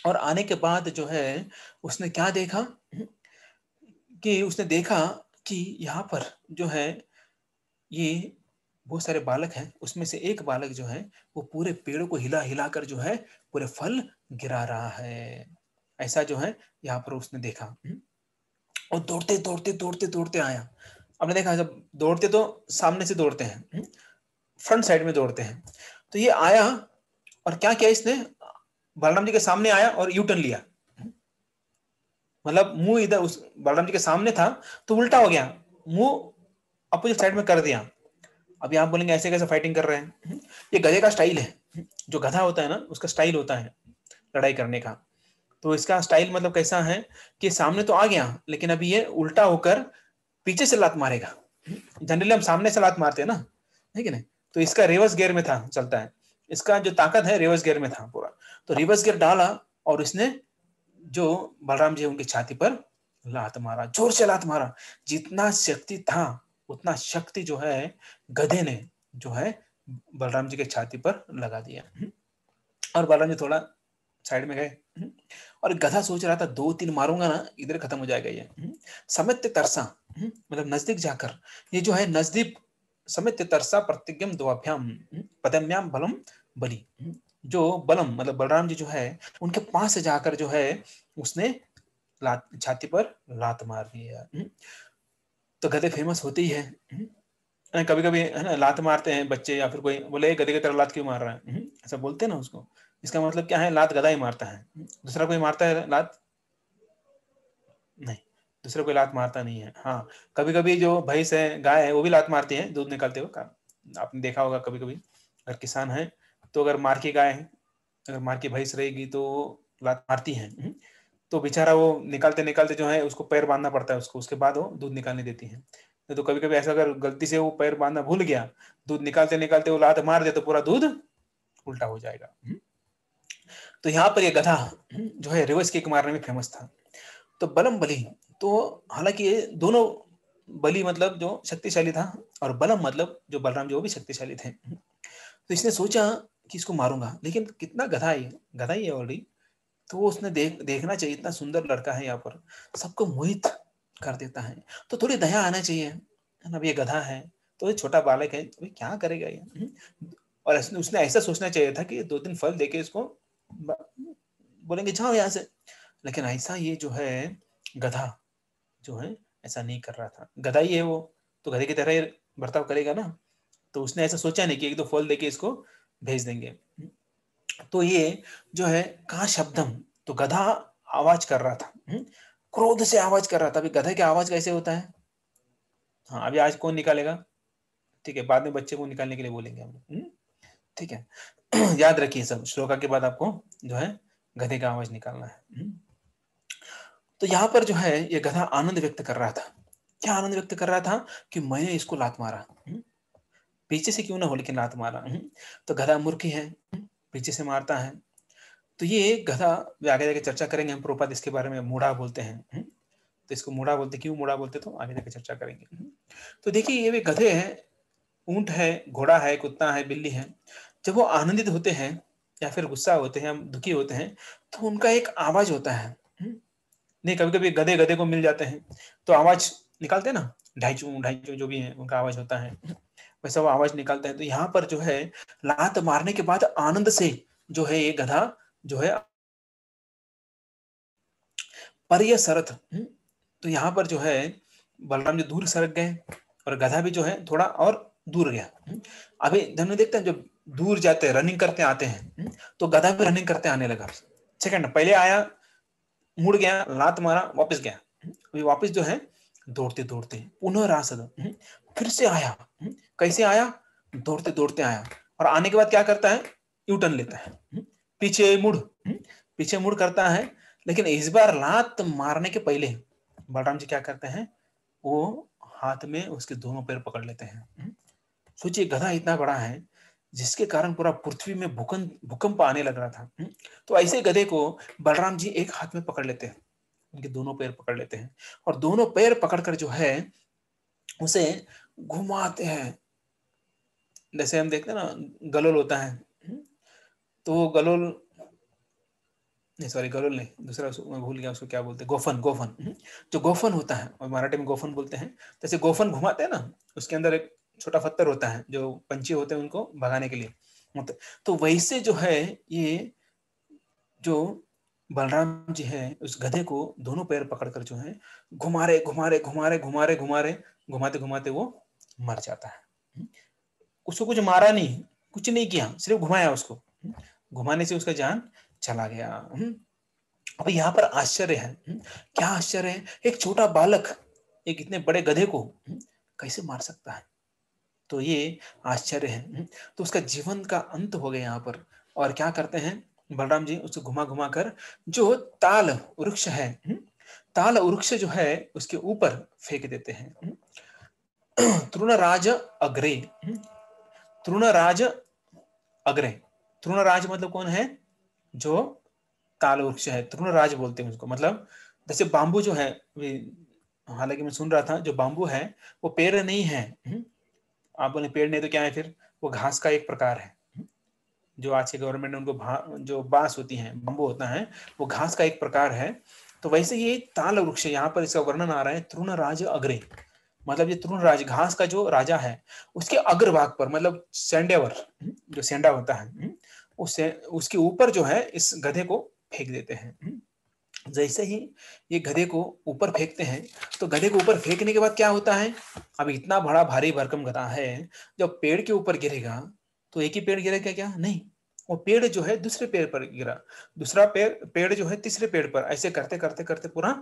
और आने के बाद जो है उसने क्या देखा, कि उसने देखा कि यहाँ पर जो है ये बहुत सारे बालक हैं, उसमें से एक बालक जो है वो पूरे पेड़ों को हिला हिला कर जो है पूरे फल गिरा रहा है। ऐसा जो है यहाँ पर उसने देखा। और दौड़ते दौड़ते दौड़ते दौड़ते आया। आपने देखा जब दौड़ते तो सामने से दौड़ते हैं, फ्रंट साइड में दौड़ते हैं। तो ये आया और क्या किया इसने, बलराम जी के सामने आया और यू टर्न लिया। मतलब मुंह इधर उस बलराम जी के सामने था तो उल्टा हो गया, मुंह अपोजिट साइड में कर दिया। अभी आप बोलेंगे ऐसे कैसे फाइटिंग कर रहे हैं, ये गधे का स्टाइल है। जो गधा होता है ना उसका स्टाइल होता है लड़ाई करने का। तो इसका स्टाइल मतलब कैसा है कि सामने तो आ गया, लेकिन अभी ये उल्टा होकर पीछे से लात मारेगा। जनरली हम सामने से लात मारते हैं ना, है कि नहीं। तो इसका रिवर्स गियर में था, चलता है। इसका जो ताकत है रिवर्स गियर में था पूरा। तो रिवर्स गियर डाला और इसने जो बलराम जी उनकी छाती पर लात मारा, जोर से लात मारा। जितना शक्ति था उतना शक्ति जो है गधे ने जो है बलराम जी के छाती पर लगा दिया। और बलराम जी थोड़ा साइड में गए। और गधा सोच रहा था 2-3 मारूंगा ना इधर खत्म हो जाएगा ये। समित तरसा, मतलब नजदीक जाकर, ये जो है नजदीक, समित तरसा प्रतिज्ञम द्वाभ्याम पदम्याम बलम बलि। जो बलम मतलब बलराम जी जो है उनके पास से जाकर जो है उसने लात छाती पर लात मार दिया। तो गधे फेमस होते ही है, कभी कभी है ना लात मारते हैं बच्चे, या फिर कोई बोले गधे की तरह लात क्यों मार रहा है, ऐसा बोलते हैं ना उसको। इसका मतलब क्या है, लात गधा ही मारता है, दूसरा कोई मारता है लात नहीं, दूसरा कोई लात मारता नहीं है। हाँ, कभी कभी जो भैंस है गाय है वो भी लात मारती है दूध निकालते हुए, आपने देखा होगा कभी कभी। अगर किसान है तो अगर मार की गाय है, अगर मार की भैंस रहेगी तो लात मारती है। तो बेचारा वो निकालते निकालते जो है उसको पैर बांधना पड़ता है उसको, उसके बाद वो दूध निकालने देती है। तो कभी कभी ऐसा अगर गलती से वो पैर बांधना भूल गया, दूध निकालते निकालते वो लात मार दे तो पूरा दूध उल्टा हो जाएगा। तो यहाँ पर ये गधा जो है रिवर्स किक मारने में फेमस था। तो बलम बली, तो हालांकि ये दोनों, बली मतलब जो शक्तिशाली था और बलम मतलब जो बलराम जी वो भी शक्तिशाली थे। तो इसने सोचा कि इसको मारूंगा, लेकिन कितना गधा ही है ऑलरेडी। तो वो उसने देखना चाहिए, इतना सुंदर लड़का है यहाँ पर, सबको मोहित कर देता है। तो थोड़ी दया आना चाहिए, है ना। अब ये गधा है तो ये छोटा बालक है, तो क्या करेगा ये। और उसने ऐसा सोचना चाहिए था कि 2-3 फल देके इसको बोलेंगे जाओ यहाँ से। लेकिन ऐसा ये जो है गधा जो है ऐसा नहीं कर रहा था, गधा ही है वो, तो गधे की तरह ही बर्ताव करेगा ना। तो उसने ऐसा सोचा नहीं कि 1-2 फल देके इसको भेज देंगे। तो ये जो है कहा शब्दम, तो गधा आवाज कर रहा था, क्रोध से आवाज कर रहा था। अभी गधे की आवाज कैसे होता है, हाँ अभी आज कौन निकालेगा, ठीक है, बाद में बच्चे को निकालने के लिए बोलेंगे हम लोग। ठीक है। याद रखिए सब, श्लोका के बाद आपको जो है गधे का आवाज निकालना है। तो यहाँ पर जो है ये गधा आनंद व्यक्त कर रहा था। क्या आनंद व्यक्त कर रहा था? कि मैंने इसको लात मारा, पीछे से क्यों ना हो लेकिन लात मारा। तो गधा मूर्ख है, पीछे से मारता है। तो ये गधा आगे जाके चर्चा करेंगे हम, प्रभुपाद इसके बारे में मूढ़ा बोलते हैं। तो इसको मूढ़ा बोलते, क्यों मूढ़ा बोलते, तो आगे जाके चर्चा करेंगे। तो देखिए ये वे गधे हैं, ऊंट है, घोड़ा है, कुत्ता है, बिल्ली है, जब वो आनंदित होते हैं या फिर गुस्सा होते हैं, दुखी होते हैं, तो उनका एक आवाज होता है। नहीं, कभी कभी गधे गधे को मिल जाते हैं तो आवाज निकालते हैं ना, ढाईचू ढाईचू जो भी है उनका आवाज होता है, वैसा वो आवाज निकालते हैं। तो यहाँ पर जो है लात मारने के बाद आनंद से जो है ये गधा जो है पर यह सरत। तो यहाँ पर जो है बलराम जी दूर सरक गए और गधा भी जो है थोड़ा और दूर गया। अभी धनु देखते हैं जब दूर जाते हैं, रनिंग करते आते हैं, तो गधा भी रनिंग करते आने लगा। सेकंड पहले आया, मुड़ गया, लात मारा, वापस गया, अभी वापस जो है दौड़ते दौड़ते पुनः रासद, फिर से आया। कैसे आया? दौड़ते दौड़ते आया, और आने के बाद क्या करता है? यू टर्न लेता है, पीछे मुड़, पीछे मुड़ करता है। लेकिन इस बार लात मारने के पहले बलराम जी क्या करते हैं? वो हाथ में उसके दोनों पैर पकड़ लेते हैं। सोचिए गधा इतना बड़ा है जिसके कारण पूरा पृथ्वी में भूकंप आने लग रहा था। तो ऐसे गधे को बलराम जी एक हाथ में पकड़ लेते हैं, उनके दोनों पैर पकड़ लेते हैं, और दोनों पैर पकड़कर जो है उसे घुमाते हैं। जैसे हम देखते हैं ना गलोल होता है, तो गलोल नहीं, सॉरी गलोल नहीं, दूसरा मैं भूल गया उसको क्या बोलते हैं, गोफन। गोफन जो गोफन होता है, और मराठी में गोफन बोलते हैं। जैसे गोफन घुमाते हैं ना, उसके अंदर एक छोटा पत्थर होता है, जो पंछी होते हैं उनको भगाने के लिए होते। तो वैसे जो है ये जो बलराम जी है उस गधे को दोनों पैर पकड़कर जो है घुमारे घुमारे घुमारे घुमारे घुमारे घुमाते घुमाते वो मर जाता है। उसको कुछ मारा नहीं, कुछ नहीं किया, सिर्फ घुमाया उसको, घुमाने से उसका जान चला गया। अब यहाँ पर आश्चर्य है। क्या आश्चर्य है? एक छोटा बालक एक इतने बड़े गधे को कैसे मार सकता है? तो ये आश्चर्य है। तो उसका जीवन का अंत हो गया यहाँ पर। और क्या करते हैं बलराम जी? उसको घुमा घुमा कर जो ताल वृक्ष है, ताल वृक्ष जो है उसके ऊपर फेंक देते हैं। तृणराज अग्रे, तृणराज अग्रे, तृणराज मतलब कौन है? जो ताल वृक्ष है, तृणराज बोलते हैं उसको। मतलब जैसे बांबू जो है, हालांकि मैं सुन रहा था जो बांबू है वो पेड़ नहीं है। आप बोले पेड़ नहीं तो क्या है फिर? वो घास का एक प्रकार है। जो आज के गवर्नमेंट ने उनको जो बांस होती है, बम्बू होता है, वो घास का एक प्रकार है। तो वैसे ये ताल वृक्ष, यहाँ पर इसका वर्णन आ रहा है तृणराज अग्रे। मतलब ये तृणराज घास का जो राजा है उसके अग्रभाग पर, मतलब सेंडेवर जो सेंडा होता है उससे उसके ऊपर जो है इस गधे को फेंक देते हैं। जैसे ही ये गधे को ऊपर फेंकते हैं, तो गधे को ऊपर फेंकने के बाद क्या होता है? अब इतना बड़ा भारी भरकम गधा है, जब पेड़ के ऊपर गिरेगा तो एक ही पेड़ गिरेगा क्या? नहीं, वो पेड़ जो है दूसरे पेड़ पर गिरा, दूसरा पेड़ पेड़ जो है तीसरे पेड़ पर, ऐसे करते करते करते पूरा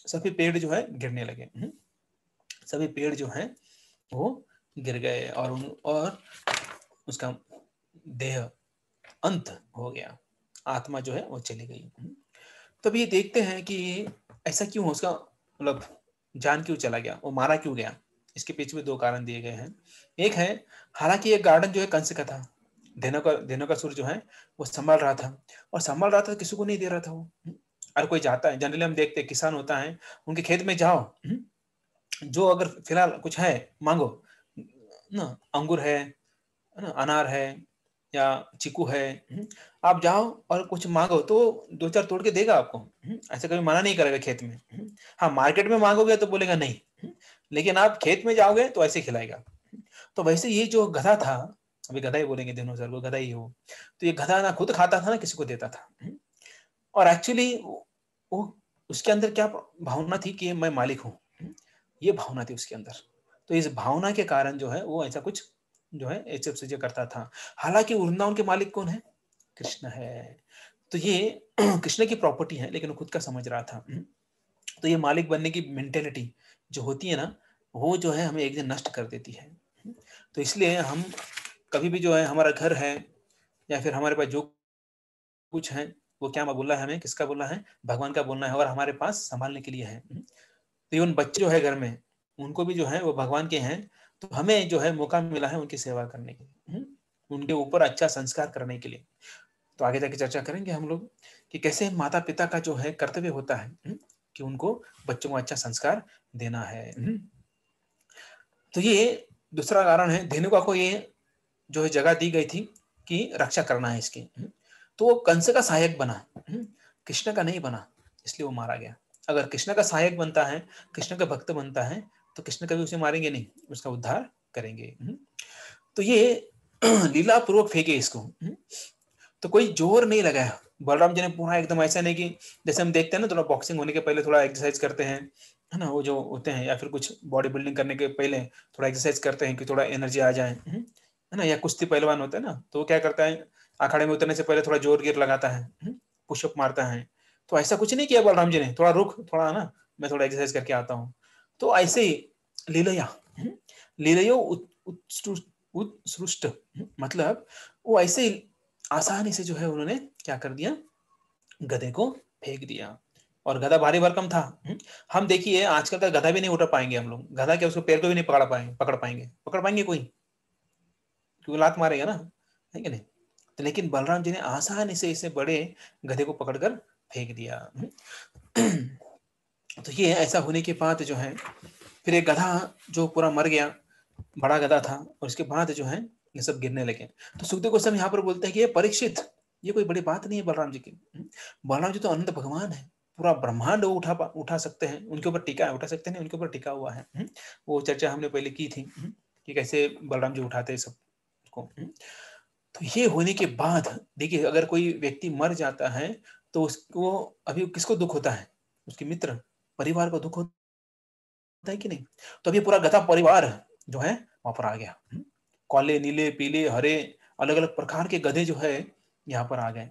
सभी पेड़ जो है गिरने लगे। सभी पेड़ जो है वो गिर गए, और उसका देह अंत हो गया, आत्मा जो है वो चली गई। तब ये देखते हैं कि ऐसा क्यों हो, उसका मतलब जान क्यों चला गया, वो मारा क्यों गया? इसके पीछे में दो कारण दिए गए हैं। एक है, हालांकि ये गार्डन जो है कंस का था, धेनुकासुर जो है वो संभाल रहा था, और संभाल रहा था, किसी को नहीं दे रहा था वो। और कोई जाता है, जनरली हम देखते हैं किसान होता है, उनके खेत में जाओ, जो अगर फिलहाल कुछ है मांगो ना, अंगूर है ना, अनार है या चीकू है, आप जाओ और कुछ मांगो तो दो चार तोड़ के देगा आपको। ऐसे कभी मना नहीं करेगा खेत में। हाँ, मार्केट में मांगोगे तो बोलेगा नहीं, लेकिन आप खेत में जाओगे तो ऐसे खिलाएगा। तो वैसे ये जो गधा था, अभी गधा ही बोलेंगे दोनों सर को, गधा ही हो, तो ये गधा ना खुद खाता था ना किसी को देता था। और एक्चुअली वो उसके अंदर क्या भावना थी कि मैं मालिक हूँ, ये भावना थी उसके अंदर। तो इस भावना के कारण जो है वो ऐसा कुछ जो है ऐसे चीजें करता था। हालांकि वृंदावन के मालिक कौन है? कृष्ण है। तो ये कृष्ण की प्रॉपर्टी है, लेकिन वो खुद का समझ रहा था। तो ये मालिक बनने की मेंटेलिटी जो होती है ना, वो जो है हमें एक दिन नष्ट कर देती है। तो इसलिए हम कभी भी जो है हमारा घर है या फिर हमारे पास जो कुछ है वो क्या बोलना है, हमें किसका बोलना है, भगवान का बोलना है, और हमारे पास संभालने के लिए है। तो इवन बच्चे जो है घर में, उनको भी जो है वो भगवान के हैं, तो हमें जो है मौका मिला है उनकी सेवा करने के लिए, उनके ऊपर अच्छा संस्कार करने के लिए। तो आगे जाके चर्चा करेंगे हम लोग कि कैसे माता पिता का जो है कर्तव्य होता है कि उनको बच्चों को अच्छा संस्कार देना है। तो ये दूसरा कारण है, धेनुका को ये जो है जगह दी गई थी कि रक्षा करना है इसकी। तो वो कंस का सहायक बना, कृष्ण का नहीं बना, इसलिए वो मारा गया। अगर कृष्ण का सहायक बनता है, कृष्ण का भक्त बनता है, तो कृष्ण कभी उसे मारेंगे नहीं, उसका उद्धार करेंगे। तो ये लीला पूर्वक फेंके इसको, तो कोई जोर नहीं लगाया। बलराम जी ने पूरा एकदम ऐसा नहीं कि जैसे हम देखते हैं ना, थोड़ा बॉक्सिंग होने के पहले थोड़ा एक्सरसाइज करते हैं, है ना, वो जो होते हैं, या फिर कुछ बॉडी बिल्डिंग करने के पहले थोड़ा एक्सरसाइज करते हैं कि थोड़ा एनर्जी आ जाए, है ना, या कुश्ती पहलवान होता है ना, तो वो क्या करता है, अखाड़े में उतरने से पहले थोड़ा जोर गिर लगाता है, पुशअप मारता है। तो ऐसा कुछ नहीं किया बलराम जी ने, थोड़ा रुक, थोड़ा ना मैं थोड़ा एक्सरसाइज करके आता हूँ। तो ऐसे ही लीलया, लीलयो उत्सृष्ट, मतलब वो ऐसे ही आसानी से जो है उन्होंने क्या कर दिया, गधे को फेंक दिया। और गधा भारी भरकम था। हम देखिए आजकल का गधा भी नहीं उठा पाएंगे हम लोग, गधा क्या उसको पैर को भी नहीं पकड़ पाएंगे कोई, क्योंकि लात मारेगा ना, है कि नहीं। तो लेकिन बलराम जी ने आसानी से इसे बड़े गधे को पकड़कर फेंक दिया। तो ये ऐसा होने के बाद जो है फिर एक गधा जो पूरा मर गया, बड़ा गधा था, और उसके बाद जो है ये सब गिरने लगे। तो सुखदेव गोस्वामी यहाँ पर बोलते हैं कि ये परीक्षित, ये कोई बड़ी बात नहीं है बलराम जी की। बलराम जी तो अनंत भगवान है, पूरा ब्रह्मांड उठा सकते हैं, उनके ऊपर टीका उठा सकते हैं, उनके ऊपर टिका हुआ है। वो चर्चा हमने पहले की थी कि कैसे बलराम जी उठाते हैं सब को। तो ये होने के बाद देखिए, अगर कोई व्यक्ति मर जाता है तो उसको अभी किसको दुख होता है, उसके मित्र परिवार को दुख होता है कि नहीं। तो अभी पूरा गधा परिवार जो है वहां पर आ गया, काले नीले पीले हरे अलग अलग प्रकार के गधे जो है यहाँ पर आ गए।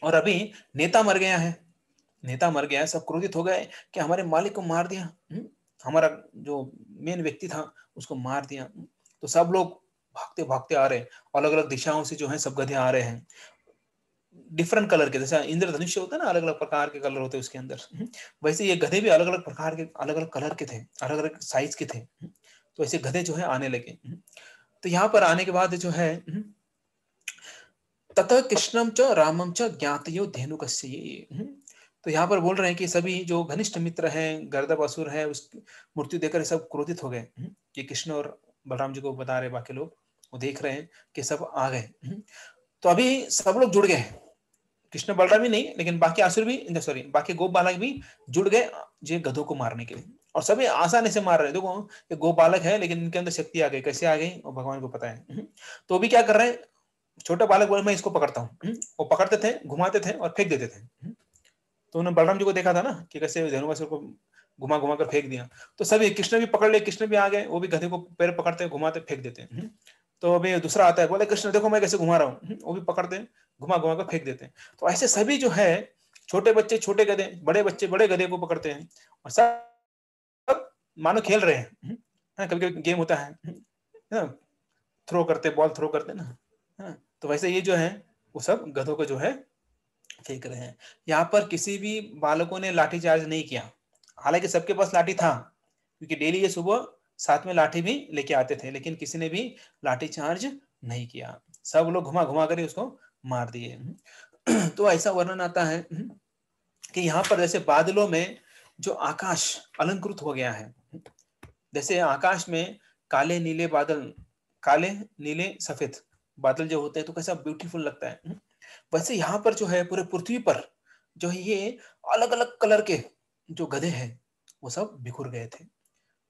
और अभी नेता मर गया है, नेता मर गया है, सब क्रोधित हो गए कि हमारे मालिक को मार दिया, हमारा जो मेन व्यक्ति था उसको मार दिया। तो सब लोग भागते भागते आ रहे, अलग अलग दिशाओं से जो है सब गधे आ रहे हैं, डिफरेंट कलर के, जैसा इंद्रधनुष्य होता है ना, अलग अलग प्रकार के कलर होते हैं उसके अंदर, वैसे ये गधे भी अलग अलग प्रकार के, अलग अलग कलर के थे, अलग अलग साइज के थे। तो ऐसे गधे जो है आने लगे। तो यहाँ पर आने के बाद जो है ततः कृष्णम च रामम च ज्ञातयो धेनुकस्य ये। तो यहाँ पर बोल रहे हैं कि सभी जो घनिष्ठ मित्र हैं, गर्दभ असुर है, उस मृत्यु देकर सब क्रोधित हो गए कि कृष्ण और बलराम जी को बता रहे, बाकी लोग वो देख रहे हैं कि सब आ गए। तो अभी सब लोग जुड़ गए, कृष्ण बलराम ही नहीं लेकिन बाकी असुर भी, सॉरी बाकी गोप बालक भी जुड़ गए जे गधों को मारने के लिए, और सभी आसानी से मार रहे हैं। देखो ये गोप बालक है लेकिन इनके अंदर शक्ति आ गई, कैसे आ गई और भगवान को पता है। तो अभी क्या कर रहे हैं, छोटा बालक बोले मैं इसको पकड़ता हूँ, वो पकड़ते थे, घुमाते थे और फेंक देते थे। तो उन्होंने बलराम जी को देखा था ना कि कैसे धेनुकासुर को घुमा घुमा कर फेंक दिया। तो सभी कृष्ण भी पकड़ ले, कृष्ण भी आ गए, वो भी गधे को पैर पकड़ते घुमाते फेंक देते। तो अभी दूसरा आता है, बोले कृष्ण देखो मैं कैसे घुमा रहा हूँ, वो भी पकड़ते घुमा घुमा कर फेंक देते हैं। तो ऐसे सभी जो है छोटे बच्चे छोटे गधे, बड़े बच्चे बड़े गधे को पकड़ते हैं, और सब मानो खेल रहे हैं। कभी कभी गेम होता है ना, थ्रो करते, बॉल थ्रो करते ना, तो वैसे ये जो है वो सब गधों को जो है फेंक रहे हैं। यहाँ पर किसी भी बालकों ने लाठी चार्ज नहीं किया, हालांकि सबके पास लाठी था, क्योंकि डेली ये सुबह साथ में लाठी भी लेके आते थे, लेकिन किसी ने भी लाठी चार्ज नहीं किया, सब लोग घुमा घुमा कर उसको मार दिए। तो ऐसा वर्णन आता है कि यहाँ पर जैसे बादलों में जो आकाश अलंकृत हो गया है, जैसे आकाश में काले नीले बादल, काले नीले सफेद बादल जो होते हैं तो कैसा ब्यूटीफुल लगता है, वैसे यहाँ पर जो है पूरे पृथ्वी पर जो है ये अलग अलग कलर के जो गधे हैं वो सब बिखर गए थे,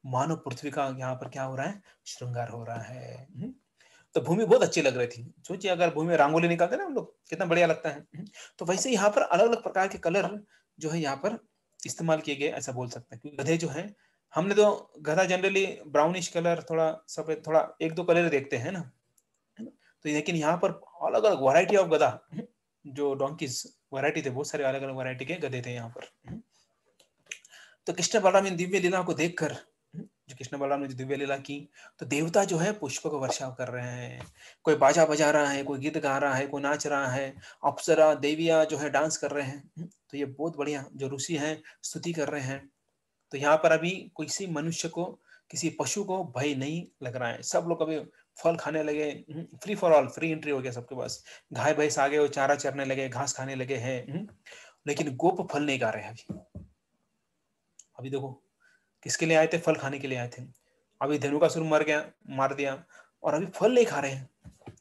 मानो पृथ्वी का यहाँ पर क्या हो रहा है, श्रृंगार हो रहा है। तो भूमि बहुत अच्छी लग रही थी, सोचिए अगर भूमि में रंगोली निकालते ना हम लोग, कितना बढ़िया लगता है। तो वैसे यहाँ पर अलग अलग प्रकार के कलर जो है यहाँ पर इस्तेमाल किए गए, ऐसा बोल सकते हैं, क्योंकि गधे जो है, हमने तो गधा जनरली ब्राउनिश कलर, थोड़ा सफेद, थोड़ा एक दो कलर देखते हैं ना, है ना। तो लेकिन यहाँ पर अलग अलग वैरायटी ऑफ गधा, जो डोंकीज वैरायटी थे, बहुत सारे अलग अलग वैरायटी के गधे थे यहाँ पर। तो कृष्ण बलराम इन दिव्य लीला को देखकर जो कृष्ण बलराम ने जो दिव्य लीला की, तो देवता जो है पुष्प को वर्षाव कर रहे हैं, कोई बाजा बजा रहा है, कोई गीत गा रहा है, कोई नाच रहा है, अप्सरा देवियां जो है डांस कर रहे हैं। तो ये बहुत बढ़िया, जो ऋषि हैं स्तुति कर रहे हैं। तो यहाँ पर अभी किसी मनुष्य को, किसी पशु को भय नहीं लग रहा है। सब लोग अभी फल खाने लगे, free for all, free entry हो गया सबके पास। गाय भैंस आ गए, वो चारा चरने लगे, घास खाने लगे हैं। लेकिन गोप फल नहीं खा रहे हैं अभी। अभी देखो किसके लिए आए थे? फल खाने के लिए आए थे। अभी धेनुकासुर मर गया, मार दिया, और अभी फल नहीं खा रहे हैं।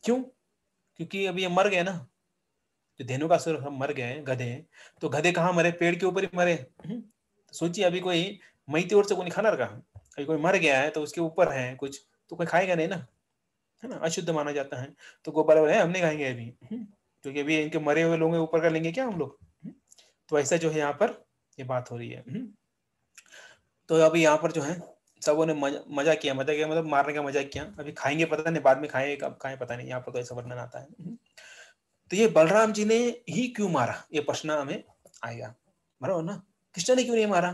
क्यों? क्योंकि अभी ये मर गए ना, जो धेनुकासुर हम मर गए गधे, तो गधे कहाँ मरे? पेड़ के ऊपर ही मरे। तो सोचिए अभी कोई मैती ओर से कोई नहीं खाना रखा, अभी कोई मर गया है तो उसके ऊपर है कुछ, तो कोई खाएगा नहीं ना, है ना, अशुद्ध माना जाता है। तो गोपाल बोले हम नहीं खाएंगे अभी, क्योंकि अभी इनके मरे हुए लोगों के ऊपर का लेंगे क्या हम लोग? तो ऐसा जो है यहाँ पर ये बात हो रही है। तो अभी यहाँ पर जो है सबों ने मजा किया, मतलब मारने का मजा किया। अभी खाएंगे पता नहीं, बाद में खाएंगे, कब खाएं पता नहीं, यहाँ पर तो ऐसा वर्णन आता है। तो ये बलराम जी ने ही क्यों मारा, ये प्रश्न हमें आएगा, बराबर ना? कृष्ण ने क्यों नहीं मारा?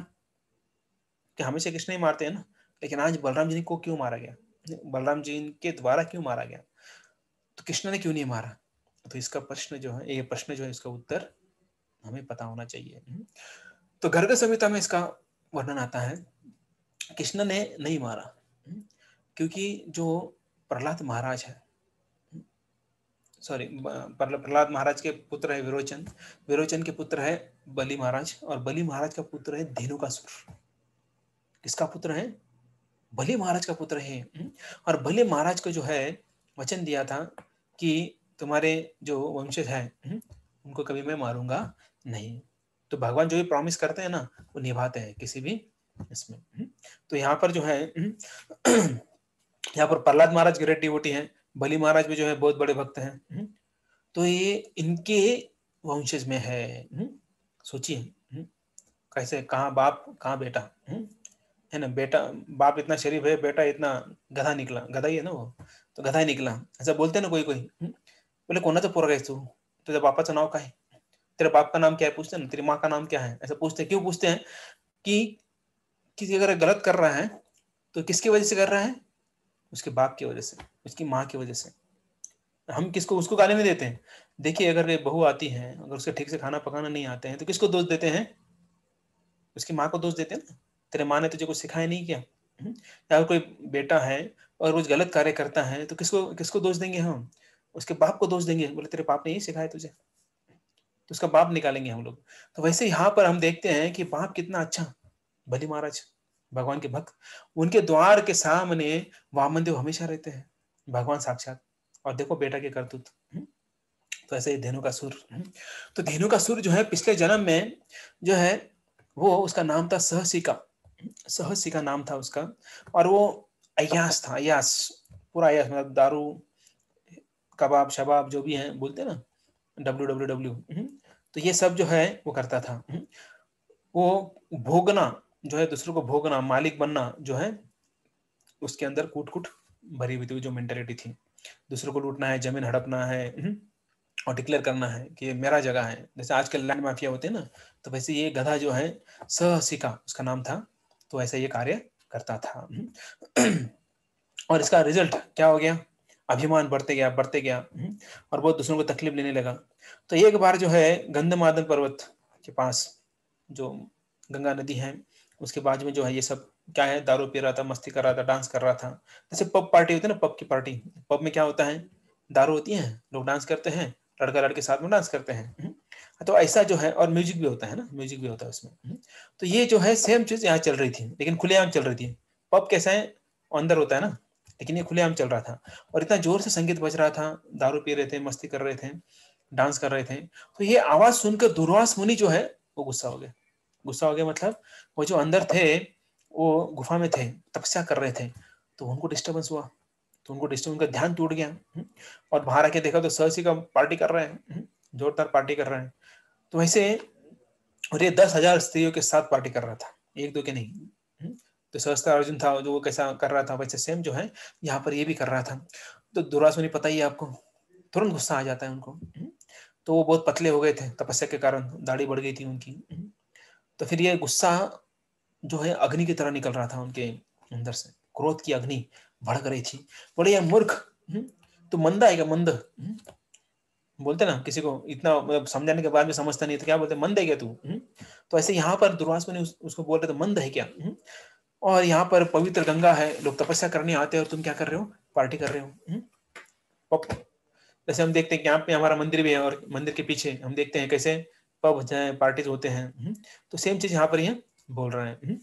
कि हमेशा कृष्ण ही मारते हैं ना, लेकिन आज बलराम जी को क्यों मारा गया, बलराम जी के द्वारा क्यों मारा गया, तो कृष्ण ने क्यों नहीं मारा? तो इसका प्रश्न जो है, ये प्रश्न जो है, इसका उत्तर हमें पता होना चाहिए। तो गर्ग संहिता में इसका वर्णन आता है, कृष्ण ने नहीं मारा क्योंकि जो प्रहलाद महाराज है, सॉरी, प्रहलाद महाराज के पुत्र है विरोचन, विरोचन के पुत्र है बलि महाराज, और बलि महाराज का पुत्र है धेनुकासुर। किसका पुत्र है? बलि महाराज का पुत्र है। और बलि महाराज को जो है वचन दिया था कि तुम्हारे जो वंशज है उनको कभी मैं मारूंगा नहीं। तो भगवान जो भी प्रॉमिस करते हैं ना, वो निभाते हैं किसी भी इसमें। तो यहाँ पर जो है यहाँ पर प्रहलाद महाराज ग्रेट डिवोटी हैं, बलि महाराज भी जो है बहुत बड़े भक्त हैं। तो ये इनके वंशज में है। सोचिए कैसे, कहाँ बाप कहाँ बेटा, है ना? बेटा, बाप इतना शरीफ है, बेटा इतना गधा निकला, गधा ही है ना वो, तो गधा ही निकला, ऐसा बोलते हैं ना कोई कोई। बोले कोणाचं पोरगा आहेस तू, तुझ्या बापाचं नाव काय, तेरे बाप का नाम क्या है पूछते हैं ना, तेरी माँ का नाम क्या है, ऐसा पूछते हैं। क्यों पूछते हैं? कि किसी अगर गलत कर रहा है तो किसकी वजह से कर रहा है? उसके बाप की वजह से, उसकी माँ की वजह से। हम किसको, उसको गाली नहीं देते हैं। देखिए अगर कोई बहू आती है, अगर उसके ठीक से खाना पकाना नहीं आते हैं, तो किसको दोष देते हैं? उसकी माँ को दोष देते हैं ना, तेरे माँ ने तुझे कुछ सिखाया नहीं किया। या कोई बेटा है और कुछ गलत कार्य करता है, तो किसको किसको दोष देंगे हम? उसके बाप को दोष देंगे, बोले तेरे बाप ने यही सिखाया तुझे, तो उसका बाप निकालेंगे हम लोग। तो वैसे यहाँ पर हम देखते हैं कि बाप कितना अच्छा, बलि महाराज भगवान के भक्त, उनके द्वार के सामने वामन देव हमेशा रहते हैं, भगवान साक्षात। और देखो बेटा के करतूत। तो ऐसे ही धेनुकासुर। तो धेनुकासुर जो है पिछले जन्म में जो है वो, उसका नाम था सहसिका, सहसिका नाम था उसका। और वो अयास था, अयास, पूरा अयास, मतलब दारू कबाब शबाब जो भी है बोलते हैं ना, WWW, तो ये सब जो है वो करता था। वो भोगना जो है, दूसरों को भोगना, मालिक बनना जो है, उसके अंदर कूट कूट भरी हुई थी, जो मेंटेलिटी थी, दूसरों को लूटना है, जमीन हड़पना है, और डिक्लेयर करना है कि ये मेरा जगह है। जैसे आजकल लैंड माफिया होते हैं ना, तो वैसे ये गधा जो है सहसिका उसका नाम था, तो ऐसा ये कार्य करता था। और इसका रिजल्ट क्या हो गया? अभिमान बढ़ते गया, बढ़ते गया, और बहुत दूसरों को तकलीफ लेने लगा। तो एक बार जो है गंधमादन पर्वत के पास, जो गंगा नदी है, उसके बाजू में जो है ये सब क्या है, दारू पी रहा था, मस्ती कर रहा था, डांस कर रहा था। जैसे पब पार्टी होती है ना, पब की पार्टी, पब में क्या होता है, दारू होती है, लोग डांस करते हैं, लड़का लड़के साथ में डांस करते हैं। तो ऐसा जो है, और म्यूजिक भी होता है ना, म्यूजिक भी होता है उसमें। तो ये जो है सेम चीज यहाँ चल रही थी, लेकिन खुलेआम चल रही थी। पब कैसा है, अंदर होता है ना, लेकिन ये खुलेआम चल रहा था, और इतना जोर से संगीत बज रहा था, दारू पी रहे थे, मस्ती कर रहे थे, डांस कर रहे थे। तो ये आवाज सुनकर दुर्वास मुनि जो है वो गुस्सा हो गए। गुस्सा हो गया मतलब, वो जो अंदर थे, वो गुफा में थे, तपस्या कर रहे थे, तो उनको डिस्टर्बेंस हुआ, तो उनको डिस्टर्ब, उनका ध्यान टूट गया। और बाहर आके देखा तो सहसी का पार्टी कर रहे हैं, जोरदार पार्टी कर रहे हैं। तो वैसे, और ये 10,000 स्त्रियों के साथ पार्टी कर रहा था, एक दो के नहीं। तो सहस्त्र अर्जुन था जो वो कैसा कर रहा था, वैसे सेम जो है यहाँ पर ये भी कर रहा था। तो दुर्वासुनी पता ही है आपको, तुरंत गुस्सा आ जाता है उनको। तो वो बहुत पतले हो गए थे तपस्या के कारण, दाढ़ी बढ़ गई थी उनकी। तो फिर ये गुस्सा जो है अग्नि की तरह निकल रहा था उनके अंदर से क्रोध की अग्नि भड़क रही थी। बोले यार मूर्ख, तू मंदा है क्या, मंद? बोलते ना किसी को इतना मतलब समझाने के बाद में समझता नहीं तो क्या बोलते, मंद है क्या तू? तो ऐसे यहाँ पर दुर्वासा मुनि उसको बोल रहे थे मंद है क्या? और यहाँ पर पवित्र गंगा है, लोग तपस्या करने आते हैं और तुम क्या कर रहे हो, पार्टी कर रहे हो। जैसे हम देखते हैं कि यहाँ पे हमारा मंदिर भी है और मंदिर के पीछे हम देखते हैं कैसे पब पार्टीज होते हैं। तो सेम चीज यहाँ पर ये बोल रहे हैं।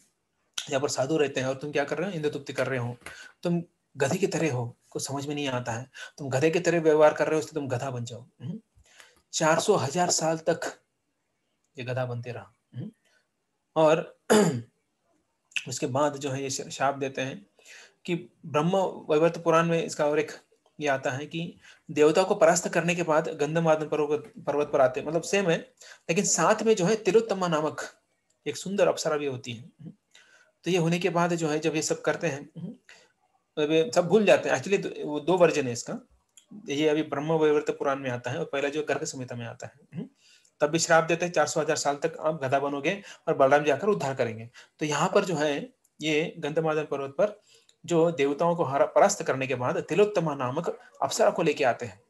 यहाँ पर साधु रहते हैं और तुम क्या कर रहे हो, इंद्र तुप्ति कर रहे हो। तुम गधे की तरह हो, कुछ समझ में नहीं आता है, तुम गधे की तरह व्यवहार कर रहे हो, इसलिए तुम गधा बन जाओ। 400,000 साल तक ये गधा बनते रहा। और उसके बाद जो है ये शाप देते हैं कि ब्रह्म वैवर्त पुराण में इसका और एक ये आता है कि देवताओं को परास्त करने के बाद गंधमादन पर्वत पर आते हैं, मतलब सेम है, लेकिन साथ में जो है तिलोत्तमा नामक एक सुंदर अप्सरा भी होती है। तो ये होने के बाद जो है जब ये सब करते हैं, वे सब भूल जाते हैं। एक्चुअली वो दो वर्जन है इसका, ये अभी ब्रह्म वैवर्त पुराण में आता है और पहला जो गर्ग संहिता में आता है। तब भी श्राप देते हैं 400,000 साल तक आप गधा बनोगे और बलराम जी आकर उद्धार करेंगे। तो यहाँ पर जो है ये गंधमादन पर्वत पर जो देवताओं को परास्त करने के बाद तिलोत्तमा नामक अप्सरा को लेके आते हैं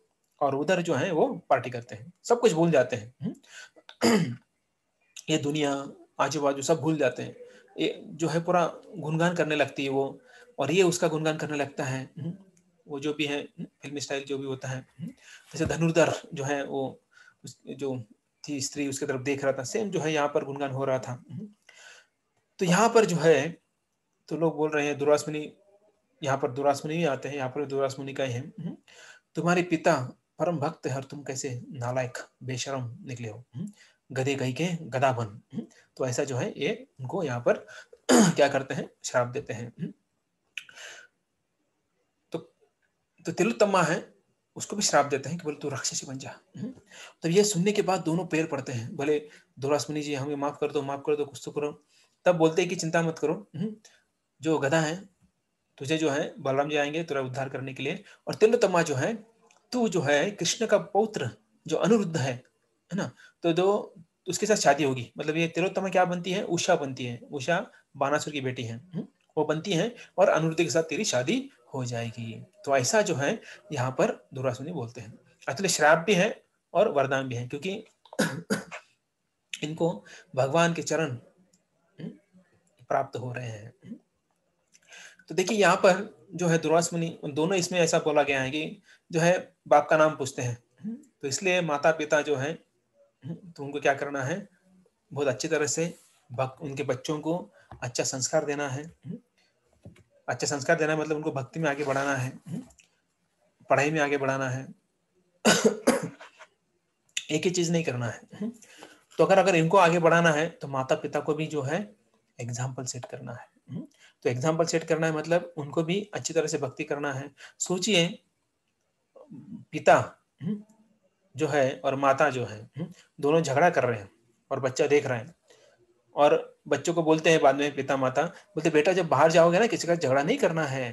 और उधर जो है वो पार्टी करते हैं, सब कुछ भूल जाते हैं। ये दुनिया आजू बाजू सब भूल जाते हैं, ये जो है पूरा गुणगान करने लगती है वो, और ये उसका गुणगान करने लगता है। वो जो भी है फिल्मी स्टाइल जो भी होता है, जैसे धनुर्धर जो है वो जो थी स्त्री उसकी तरफ देख रहा था, सेम जो है यहाँ पर गुणगान हो रहा था। तो यहाँ पर जो है तो लोग बोल रहे हैं दुर्वासा मुनि, यहाँ पर दुर्वासा मुनि आते हैं, यहाँ पर दुर्वासा मुनि का ही है, तुम्हारे पिता परम भक्त है और तुम कैसे नालायक बेशरम निकले हो, गधे कहीं के गधा बन। तो ऐसा जो है ये उनको यहाँ पर क्या करते हैं, श्राप देते हैं। तो तिलोत्तमा है उसको भी श्राप देते हैं कि बोले तू राक्षसी बन जा। तो ये सुनने के बाद दोनों पैर पड़ते हैं, भले दुर्वासा मुनि जी हमें माफ कर दो, माफ कर दो, कुछ तो करो। तब बोलते हैं कि चिंता मत करो, जो गधा है तुझे जो है बलराम जी आएंगे तेरा उद्धार करने के लिए, और तिलोत्तमा जो है तू जो है कृष्ण का पौत्र जो अनिरुद्ध है ना, तो दो उसके साथ शादी होगी। मतलब ये तिलोत्तमा क्या बनती है, उषा बनती है, उषा बानासुर की बेटी है, वो बनती है और अनिरुद्ध के साथ तेरी शादी हो जाएगी। तो ऐसा जो है यहाँ पर दुर्वासा मुनि बोलते हैं। एक्चुअली श्राप भी है और वरदान भी है, क्योंकि इनको भगवान के चरण प्राप्त हो रहे हैं। तो देखिए यहाँ पर जो है दुर्वासा मुनि दोनों इसमें ऐसा बोला गया है कि जो है बाप का नाम पूछते हैं, तो इसलिए माता पिता जो है तो उनको क्या करना है, बहुत अच्छी तरह से उनके बच्चों को अच्छा संस्कार देना है। अच्छा संस्कार देना मतलब उनको भक्ति में आगे बढ़ाना है, पढ़ाई में आगे बढ़ाना है, एक ही चीज नहीं करना है। तो अगर इनको आगे बढ़ाना है तो माता पिता को भी जो है एग्जाम्पल सेट करना है। तो एग्जाम्पल सेट करना है मतलब उनको भी अच्छी तरह से भक्ति करना है। सोचिए पिता जो है और माता जो है दोनों झगड़ा कर रहे हैं और बच्चा देख रहा है, और बच्चों को बोलते हैं बाद में पिता माता बोलते बेटा जब बाहर जाओगे ना किसी का झगड़ा नहीं करना है।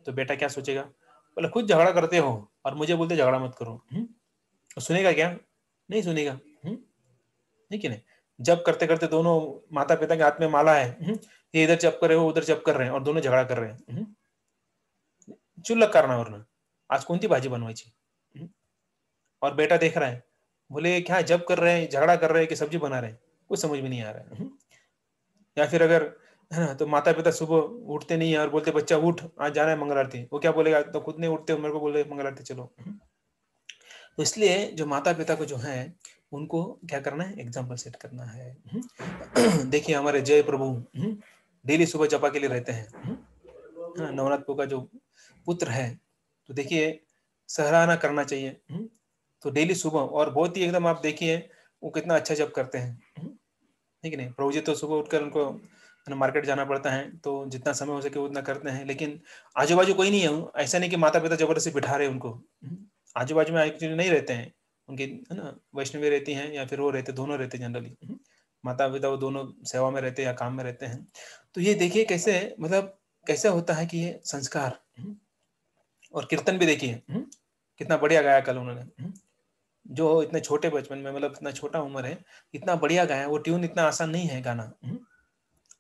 तो बेटा क्या सोचेगा, बोले खुद झगड़ा करते हो और मुझे बोलते झगड़ा मत करो। तो सुनेगा क्या, नहीं सुनेगा। नहीं कि नहीं, जब करते करते दोनों माता पिता के हाथ में माला है, ये इधर जप कर रहे हो उधर जप कर रहे हैं और दोनों झगड़ा कर रहे हैं। चुल्लक करना वरना आज कोणती भाजी बनवायची। और बेटा देख रहा है, बोले क्या जब कर रहे हैं, झगड़ा कर रहे हैं कि सब्जी बना रहे हैं, कुछ समझ में नहीं आ रहा है। या फिर अगर है ना तो माता पिता सुबह उठते नहीं है और बोलते बच्चा उठ आज जाना है मंगल आरती, वो क्या बोलेगा, तो खुद नहीं उठते मेरे को बोले मंगल आरती चलो। तो इसलिए जो माता पिता को जो है उनको क्या करना है, एग्जाम्पल सेट करना है। देखिए हमारे जय प्रभु डेली सुबह जपा के लिए रहते हैं। नवनाथ का जो पुत्र है, तो देखिए सराहना करना चाहिए। तो डेली सुबह, और बहुत ही एकदम आप देखिए वो कितना अच्छा जप करते हैं, ठीक नहीं। प्रभु जी तो सुबह उठकर उनको मार्केट जाना पड़ता है, तो जितना समय हो सके उतना करते हैं, लेकिन आजू बाजू कोई नहीं है। ऐसा नहीं कि माता पिता जबरदस्ती बिठा रहे उनको, आजू बाजू में एक्चुअली नहीं रहते हैं उनकी, है ना, वैष्णवी रहती हैं या फिर वो रहते, दोनों रहते जनरली। माता पिता वो दोनों सेवा में रहते हैं या काम में रहते हैं। तो ये देखिए कैसे मतलब कैसे होता है कि ये संस्कार। और कीर्तन भी देखिए कितना बढ़िया गाया कल उन्होंने, जो इतने छोटे बचपन में, मतलब इतना छोटा उम्र है, इतना बढ़िया गाया। वो ट्यून इतना आसान नहीं है गाना,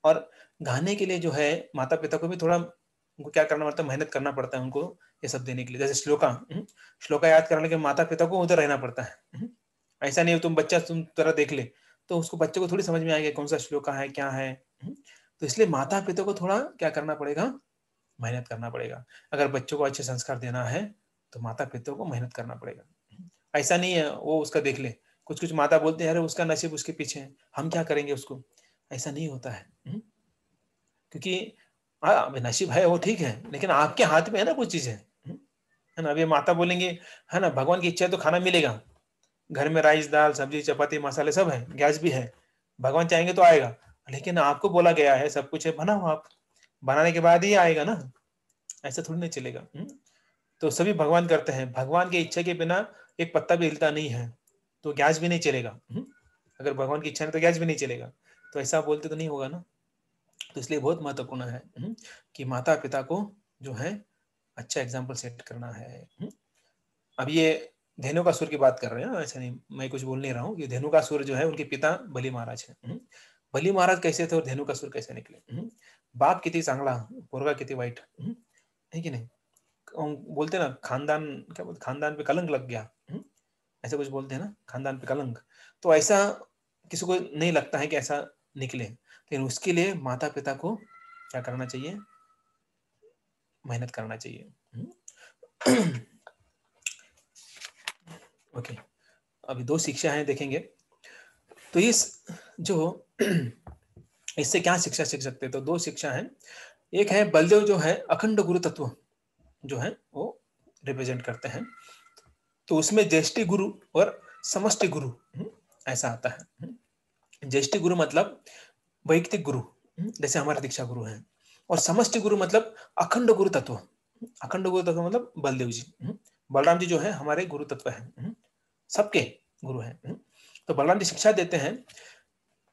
और गाने के लिए जो है माता पिता को भी थोड़ा उनको क्या करना पड़ता है, मेहनत करना पड़ता है उनको ये सब देने के लिए। जैसे श्लोका याद करने के माता पिता को उधर रहना पड़ता है। ऐसा नहीं है तुम बच्चा तुम तरह देख ले तो उसको बच्चे को थोड़ी समझ में आएगा कौन सा श्लोका है क्या है। तो इसलिए माता पिता को थोड़ा क्या करना पड़ेगा, मेहनत करना पड़ेगा। अगर बच्चों को अच्छे संस्कार देना है तो माता पिता को मेहनत करना पड़ेगा। ऐसा नहीं है वो उसका देख ले, कुछ कुछ माता बोलते हैं अरे उसका नसीब उसके पीछे है, हम क्या करेंगे उसको, ऐसा नहीं होता है। क्योंकि हाँ नसीब है वो ठीक है, लेकिन आपके हाथ में है ना कुछ चीजें, है ना। अभी माता बोलेंगे है ना भगवान की इच्छा है तो खाना मिलेगा, घर में राइस दाल सब्जी चपाती मसाले सब है, गैस भी है, भगवान चाहेंगे तो आएगा। लेकिन आपको बोला गया है सब कुछ है बनाओ, आप बनाने के बाद ही आएगा ना, ऐसा थोड़ी नहीं चलेगा। तो सभी भगवान करते हैं, भगवान की इच्छा के बिना एक पत्ता भी हिलता नहीं है, तो गैस भी नहीं चलेगा। अगर भगवान की इच्छा नहीं तो गैस भी नहीं चलेगा, तो ऐसा बोलते तो नहीं होगा ना। तो इसलिए बहुत महत्वपूर्ण है कि माता पिता को जो है अच्छा एग्जाम्पल सेट करना है। अब ये धेनुकासुर की बात कर रहे हैं, ऐसा नहीं मैं कुछ बोल नहीं रहा हूँ। ये धेनुकासुर जो है उनके पिता बलि महाराज है। बलि महाराज कैसे थे और धेनुकासुर कैसे निकले। बाप किती चांगला पोरगा किती वाइट, है कि नहीं। बोलते ना खानदान, क्या बोलते, खानदान पे कलंक लग गया, ऐसा कुछ बोलते हैं ना, खानदान पे कलंक। तो ऐसा किसी को नहीं लगता है कि ऐसा निकले, लेकिन उसके लिए माता पिता को क्या करना चाहिए, मेहनत करना चाहिए। ओके, अभी 2 शिक्षा है देखेंगे। तो इस जो इससे क्या शिक्षा सीख सकते हैं, तो 2 शिक्षा है। एक है बलदेव जो है अखंड गुरु तत्व जो है वो रिप्रेजेंट करते हैं। तो उसमें ज्येष्ठी गुरु और समष्टि गुरु ऐसा आता है। ज्येष्ठी गुरु मतलब वैयक्तिक गुरु, जैसे हमारे दीक्षा गुरु हैं, और समष्टि गुरु मतलब अखंड गुरु तत्व। अखंड गुरु तत्व मतलब बलदेव जी, बलराम जी जो है हमारे गुरु तत्व है, सबके गुरु हैं। तो बलराम जी शिक्षा देते हैं,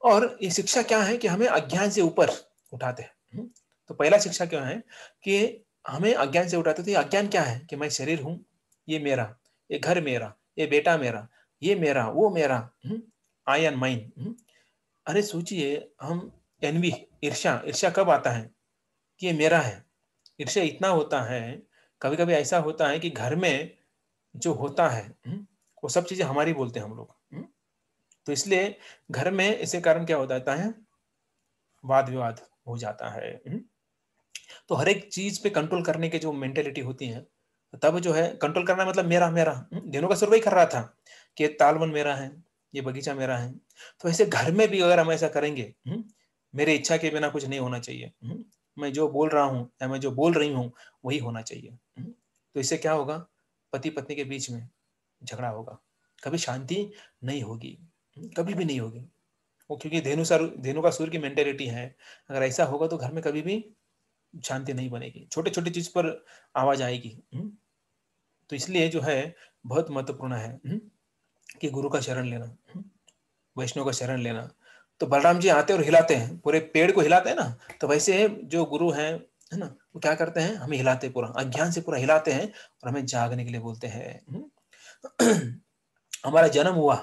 और ये शिक्षा क्या है कि हमें अज्ञान से ऊपर उठाते हैं। तो पहला शिक्षा क्या है कि हमें अज्ञान से उठाते थे। अज्ञान क्या है कि मैं शरीर हूं, ये मेरा, ये घर मेरा, ये बेटा मेरा, ये मेरा वो मेरा, आई एंड माइन। अरे सोचिए हम एनवी, ईर्ष्या, ईर्ष्या कब आता है कि ये मेरा है। ईर्ष्या इतना होता है, कभी कभी ऐसा होता है कि घर में जो होता है वो सब चीजें हमारी बोलते हैं हम लोग। तो इसलिए घर में इसे कारण क्या हो जाता है, वाद विवाद हो जाता है। तो हर एक चीज पे कंट्रोल करने की जो मेंटेलिटी होती है, तब जो है कंट्रोल करना मतलब मेरा मेरा। दोनों का सर्वे कर रहा था कि ये तालवन मेरा है, ये बगीचा मेरा है। तो ऐसे घर में भी अगर हम ऐसा करेंगे, मेरे इच्छा के बिना कुछ नहीं होना चाहिए, मैं जो बोल रहा हूँ या मैं जो बोल रही हूँ वही होना चाहिए। तो इससे क्या होगा, पति पत्नी के बीच में झगड़ा होगा, कभी शांति नहीं होगी, कभी भी नहीं होगी वो, क्योंकि धेनु का सूर की मेंटेलिटी है। अगर ऐसा होगा तो घर में कभी भी शांति नहीं बनेगी, छोटे छोटे चीज पर आवाज आएगी। तो इसलिए जो है बहुत महत्वपूर्ण है कि गुरु का शरण लेना, वैष्णव का शरण लेना। तो बलराम जी आते और हिलाते हैं, पूरे पेड़ को हिलाते हैं ना, तो वैसे जो गुरु हैं है ना, वो क्या करते हैं, हमें हिलाते हैं, पूरा अज्ञान से पूरा हिलाते हैं और हमें जागने के लिए बोलते हैं। हमारा जन्म हुआ,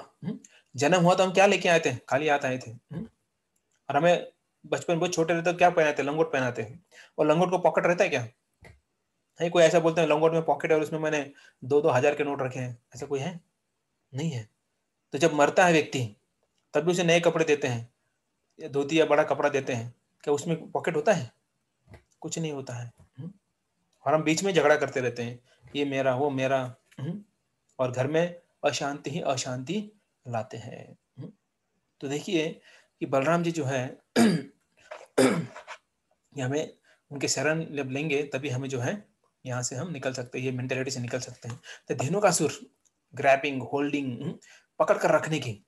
जन्म हुआ तो हम क्या लेके आए थे, खाली हाथ आए थे। और हमें बचपन बहुत छोटे रहते तो क्या पहनाते, लंगोट पहनाते हैं। और लंगोट को पॉकेट रहता है क्या, है कोई ऐसा बोलते हैं लंगोट में पॉकेट है और उसमें मैंने 2-2 हजार के नोट रखे हैं, ऐसा कोई है, नहीं है। तो जब मरता है व्यक्ति तब भी उसे नए कपड़े देते हैं, या धोती या बड़ा कपड़ा देते हैं, क्या उसमें पॉकेट होता है, कुछ नहीं होता है। और हम बीच में झगड़ा करते रहते हैं, ये मेरा वो मेरा, और घर में अशांति ही अशांति लाते हैं। तो देखिए कि बलराम जी जो है ये हमें उनके शरण जब लेंगे तभी हमें जो है यहाँ से हम निकल सकते हैं, ये मेंटेलिटी से निकल सकते हैं। तो धेनुकासुर ग्रैपिंग होल्डिंग, पकड़ कर रखने की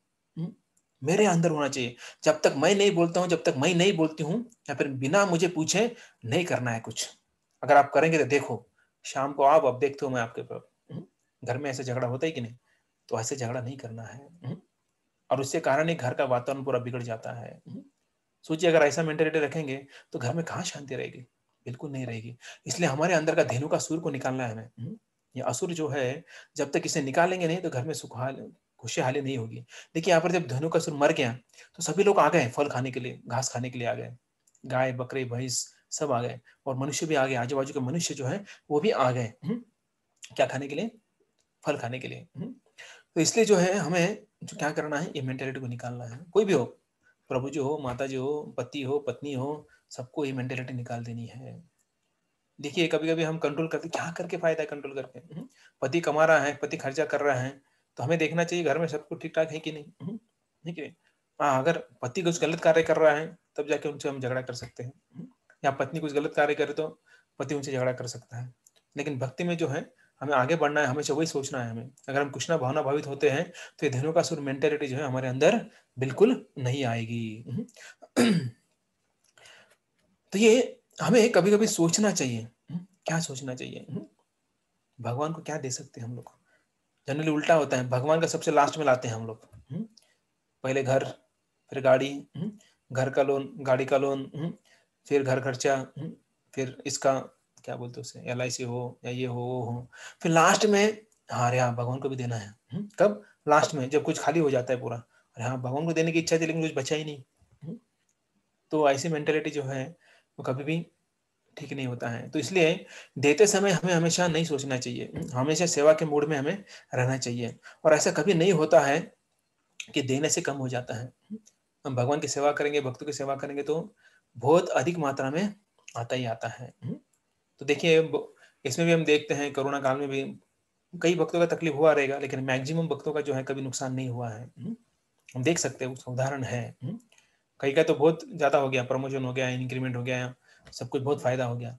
मेरे अंदर होना चाहिए। जब तक मैं नहीं बोलता हूँ, जब तक मैं नहीं बोलती हूँ, या फिर बिना मुझे पूछे नहीं करना है कुछ। अगर आप करेंगे तो देखो शाम को आप अब देखते हो मैं आपके पर घर में ऐसे झगड़ा होता है कि नहीं, तो ऐसे झगड़ा नहीं करना है। और उससे कारण ही घर का वातावरण पूरा बिगड़ जाता है। सोचिए अगर ऐसा मेंटेलिटी रखेंगे तो घर में कहाँ शांति रहेगी, बिल्कुल नहीं रहेगी। इसलिए हमारे अंदर का धेनु का सूर को निकालना है हमें। ये असुर जो है जब तक इसे निकालेंगे नहीं तो घर में खुशहाली नहीं होगी। देखिए यहाँ पर जब धेनु का सूर मर गया तो सभी लोग आ गए फल खाने के लिए, घास खाने के लिए आ गए। गाय बकरे भैंस सब आ गए और मनुष्य भी आ गए, आजू बाजू के मनुष्य जो है वो भी आ गए। क्या खाने के लिए? फल खाने के लिए। तो इसलिए जो है हमें जो क्या करना है, ये मेंटेलिटी को निकालना है। कोई भी हो, प्रभु जी हो, माता जी हो, पति हो, पत्नी हो, सबको ये मेंटेलिटी निकाल देनी है। देखिए कभी कभी हम कंट्रोल करते, क्या करके फायदा है कंट्रोल करके? पति कमा रहा है, पति खर्चा कर रहा है, तो हमें देखना चाहिए घर में सब कुछ ठीक ठाक है कि नहीं। ठीक है। हाँ, अगर पति कुछ गलत कार्य कर रहा है तब जाके उनसे हम झगड़ा कर सकते हैं, या पत्नी कुछ गलत कार्य करे तो पति उनसे झगड़ा कर सकता है। लेकिन भक्ति में जो है हमें आगे बढ़ना है, हमेशा वही सोचना है हमें। अगर हम कृष्णा भावना भावित होते हैं तो ये धेनुकासुर मेंटेलिटी जो है हमारे अंदर बिल्कुल नहीं आएगी। तो ये हमें कभी कभी सोचना चाहिए। क्या सोचना चाहिए? भगवान को क्या दे सकते हैं हम लोग? जनरली उल्टा होता है, भगवान का सबसे लास्ट में लाते हैं हम लोग। पहले घर, फिर गाड़ी, घर का लोन, गाड़ी का लोन, फिर घर खर्चा, फिर इसका क्या बोलते हैं उसे, LIC हो या ये हो वो हो, फिर लास्ट में हाँ अरे हाँ भगवान को भी देना है। कब? लास्ट में, जब कुछ खाली हो जाता है पूरा, अरे हाँ भगवान को देने की इच्छा थी लेकिन कुछ बचा ही नहीं। तो ऐसी मेंटेलिटी जो है वो कभी भी ठीक नहीं होता है। तो इसलिए देते समय हमें हमेशा नहीं सोचना चाहिए, हमेशा सेवा के मूड में हमें रहना चाहिए। और ऐसा कभी नहीं होता है कि देने से कम हो जाता है। हम भगवान की सेवा करेंगे, भक्तों की सेवा करेंगे तो बहुत अधिक मात्रा में आता ही आता है। तो देखिए इसमें भी हम देखते हैं कोरोना काल में भी कई भक्तों का तकलीफ हुआ रहेगा, लेकिन मैक्सिमम भक्तों का जो है कभी नुकसान नहीं हुआ है। हम देख सकते हैं, उसका उदाहरण है। कई का तो बहुत ज्यादा हो गया, प्रमोशन हो गया, इंक्रीमेंट हो गया, सब कुछ बहुत फायदा हो गया।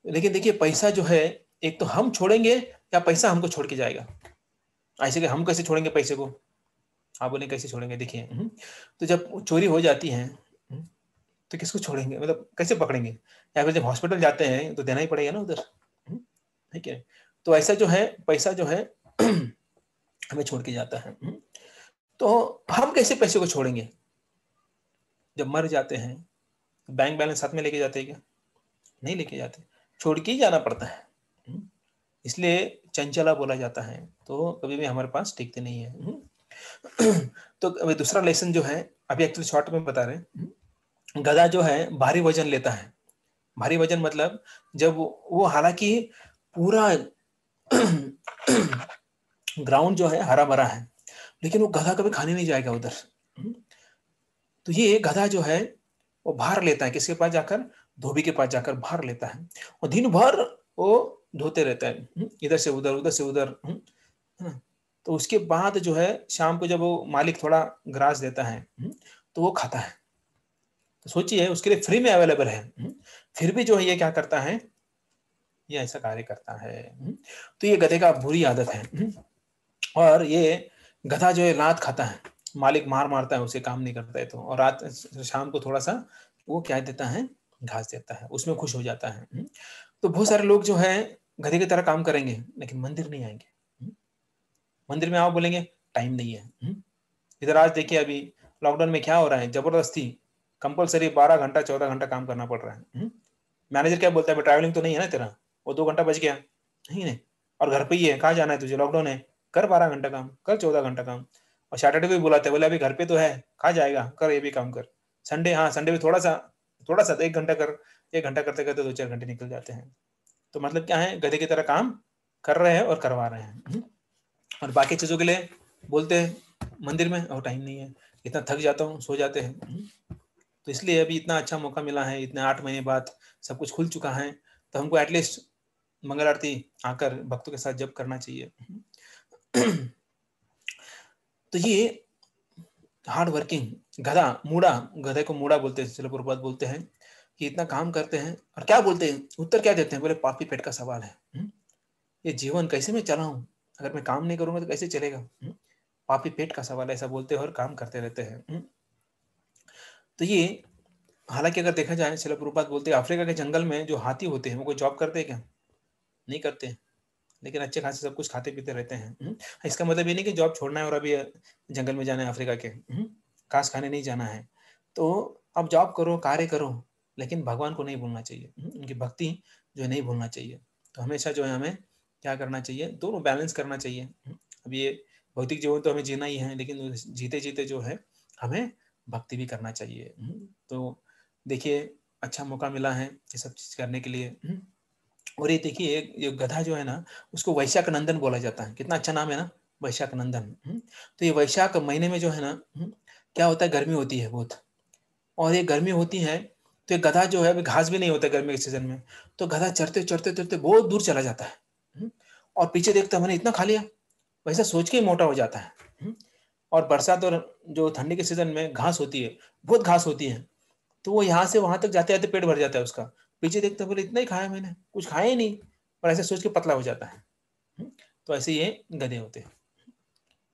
लेकिन देखिए पैसा जो है, एक तो हम छोड़ेंगे या पैसा हमको छोड़ के जाएगा। ऐसे कि हम कैसे छोड़ेंगे पैसे को? आप बोले कैसे छोड़ेंगे? देखिए तो जब चोरी हो जाती है तो किसको छोड़ेंगे, मतलब कैसे पकड़ेंगे? या फिर जब हॉस्पिटल जाते हैं तो देना ही पड़ेगा ना उधर। ठीक है। तो ऐसा जो है पैसा जो है हमें छोड़ के जाता है। तो हम कैसे पैसे को छोड़ेंगे? जब मर जाते हैं बैंक बैलेंस साथ में लेके जाते हैं क्या? नहीं लेके जाते, छोड़ के ही जाना पड़ता है। इसलिए चंचला बोला जाता है, तो कभी भी हमारे पास टिकते नहीं है। तो अभी दूसरा लेसन जो है, अभी एक्चुअली शॉर्ट में बता रहे हैं, गधा जो है भारी वजन लेता है। भारी वजन मतलब जब वो हालांकि पूरा ग्राउंड जो है हरा भरा है, लेकिन वो गधा कभी खाने नहीं जाएगा उधर। तो ये गधा जो है वो भार लेता है, किसके पास जाकर? धोबी के पास जाकर भार लेता है, और दिन भर वो धोते रहता है, इधर से उधर, उधर से उधर, है ना। तो उसके बाद जो है शाम को जब वो मालिक थोड़ा ग्रास देता है तो वो खाता है। तो सोचिए उसके लिए फ्री में अवेलेबल है, फिर भी जो है ये क्या करता है, ये ऐसा कार्य करता है। तो ये गधे का बुरी आदत है। और ये गधा जो है लात खाता है, मालिक मार मारता है उसे, काम नहीं करता है तो, और रात शाम को थोड़ा सा वो क्या देता है, घास देता है, उसमें खुश हो जाता है। तो बहुत सारे लोग जो है गधे की तरह काम करेंगे लेकिन मंदिर नहीं आएंगे। मंदिर में आओ बोलेंगे टाइम नहीं है। इधर आज देखिए अभी लॉकडाउन में क्या हो रहा है, जबरदस्ती कंपलसरी 12 घंटा 14 घंटा काम करना पड़ रहा है। मैनेजर क्या बोलता है, ट्रैवलिंग तो नहीं है ना तेरा, वो 2 घंटा बच गया, नहीं नहीं, और घर पे ही है, कहाँ जाना है तुझे, लॉकडाउन है, कर 12 घंटा काम, कर 14 घंटा काम। और सैटरडे को भी बुलाते हैं, बोले अभी घर पे तो है, कहाँ जाएगा, कर ये भी काम कर। संडे, हाँ संडे में थोड़ा सा 1 घंटा कर। 1 घंटा करते करते 2-4 घंटे निकल जाते हैं। तो मतलब क्या है, गधे की तरह काम कर रहे हैं और करवा रहे हैं। और बाकी चीजों के लिए बोलते हैं मंदिर में, और टाइम नहीं है, इतना थक जाता हूँ, सो जाते हैं। तो इसलिए अभी इतना अच्छा मौका मिला है, इतने 8 महीने बाद सब कुछ खुल चुका है, तो हमको एटलीस्ट मंगल आरती आकर भक्तों के साथ जप करना चाहिए। तो ये हार्ड वर्किंग गधा, मूड़ा, गधे को मूड़ा बोलते हैं, शिल प्रभुपाद बोलते हैं कि इतना काम करते हैं और क्या बोलते हैं, उत्तर क्या देते हैं, बोले पापी पेट का सवाल है। ये जीवन कैसे मैं चलाऊं, अगर मैं काम नहीं करूंगा तो कैसे चलेगा। पापी पेट का सवाल है, ऐसा बोलते हैं और काम करते रहते हैं। तो ये हालांकि अगर देखा जाए, शिल प्रभुपाद बोलते हैं अफ्रीका के जंगल में जो हाथी होते हैं वो कोई जॉब करते हैं क्या? नहीं करते, लेकिन अच्छे खासे सब कुछ खाते पीते रहते हैं। इसका मतलब ये नहीं कि जॉब छोड़ना है और अभी जंगल में जाना है अफ्रीका के, घास खाने नहीं जाना है। तो आप जॉब करो, कार्य करो, लेकिन भगवान को नहीं भूलना चाहिए, उनकी भक्ति जो है नहीं भूलना चाहिए। तो हमेशा जो है हमें क्या करना चाहिए, दोनों बैलेंस करना चाहिए। अब ये भौतिक जीवन तो हमें जीना ही है, लेकिन जीते जीते जो है हमें भक्ति भी करना चाहिए। तो देखिए अच्छा मौका मिला है ये सब चीज़ करने के लिए। और ये देखिए ये गधा जो है ना, उसको वैशाख नंदन बोला जाता है। कितना अच्छा नाम है ना, वैशाख नंदन। तो ये वैशाख महीने में जो है ना, क्या होता है, गर्मी होती है बहुत, और ये गर्मी होती है तो ये गधा जो है, अभी घास भी नहीं होता है गर्मी के सीजन में, तो गधा चरते चरते चरते बहुत दूर चला जाता है। और पीछे देखता है मैंने इतना खा लिया, वैसा सोच के ही मोटा हो जाता है। और बरसात और जो ठंडी के सीजन में घास होती है, बहुत घास होती है, तो वो यहाँ से वहां तक जाते जाते पेट भर जाता है उसका। पीछे देखते हैं, बोले इतना ही खाया मैंने, कुछ खाया ही नहीं, और ऐसे सोच के पतला हो जाता है। तो ऐसे ये गधे होते हैं।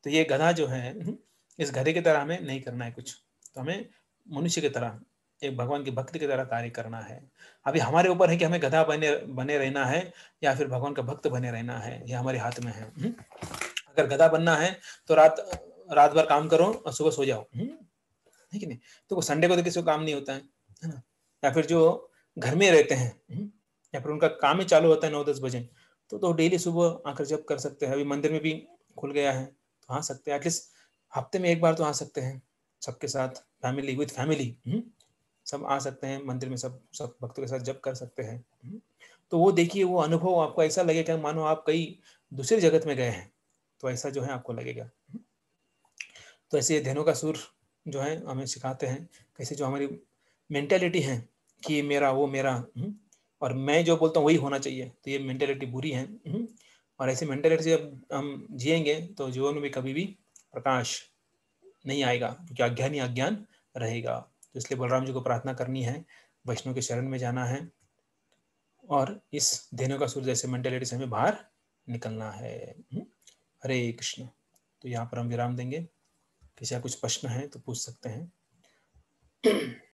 तो ये गधा जो है, इस गधे की तरह हमें नहीं करना है कुछ, तो हमें मनुष्य की तरह, एक भगवान की भक्त की तरह कार्य करना है। अभी हमारे ऊपर है कि हमें गधा बने बने रहना है या फिर भगवान का भक्त बने रहना है, ये हमारे हाथ में है। अगर गधा बनना है तो रात रात भर काम करो और सुबह सो जाओ, है कि नहीं। तो संडे को तो किसी को काम नहीं होता है ना। या फिर जो घर में रहते हैं, या फिर उनका काम ही चालू होता है 9-10 बजे, तो डेली सुबह आकर जब कर सकते हैं। अभी मंदिर में भी खुल गया है तो आ सकते हैं, एटलीस्ट हफ्ते में एक बार तो आ सकते हैं, सबके साथ, फैमिली विद फैमिली, सब आ सकते हैं मंदिर में, सब सब भक्तों के साथ जब कर सकते हैं। तो वो देखिए, वो अनुभव आपको ऐसा लगेगा मानो आप कहीं दूसरी जगत में गए हैं, तो ऐसा जो है आपको लगेगा। तो ऐसे धेनु का सुर जो है हमें सिखाते हैं कैसे जो हमारी मेंटेलिटी है कि मेरा वो मेरा, और मैं जो बोलता हूँ वही होना चाहिए, तो ये मेंटेलिटी बुरी है। और ऐसी मेंटेलिटी से जब हम जिएंगे तो जीवन में कभी भी प्रकाश नहीं आएगा, क्योंकि अज्ञान ही अज्ञान रहेगा। तो इसलिए बलराम जी को प्रार्थना करनी है, वैष्णव के शरण में जाना है, और इस धेनु का सुर जैसे मेंटेलिटी से हमें बाहर निकलना है। हरे कृष्ण। तो यहाँ पर हम विराम देंगे। किसी का कुछ प्रश्न है तो पूछ सकते हैं।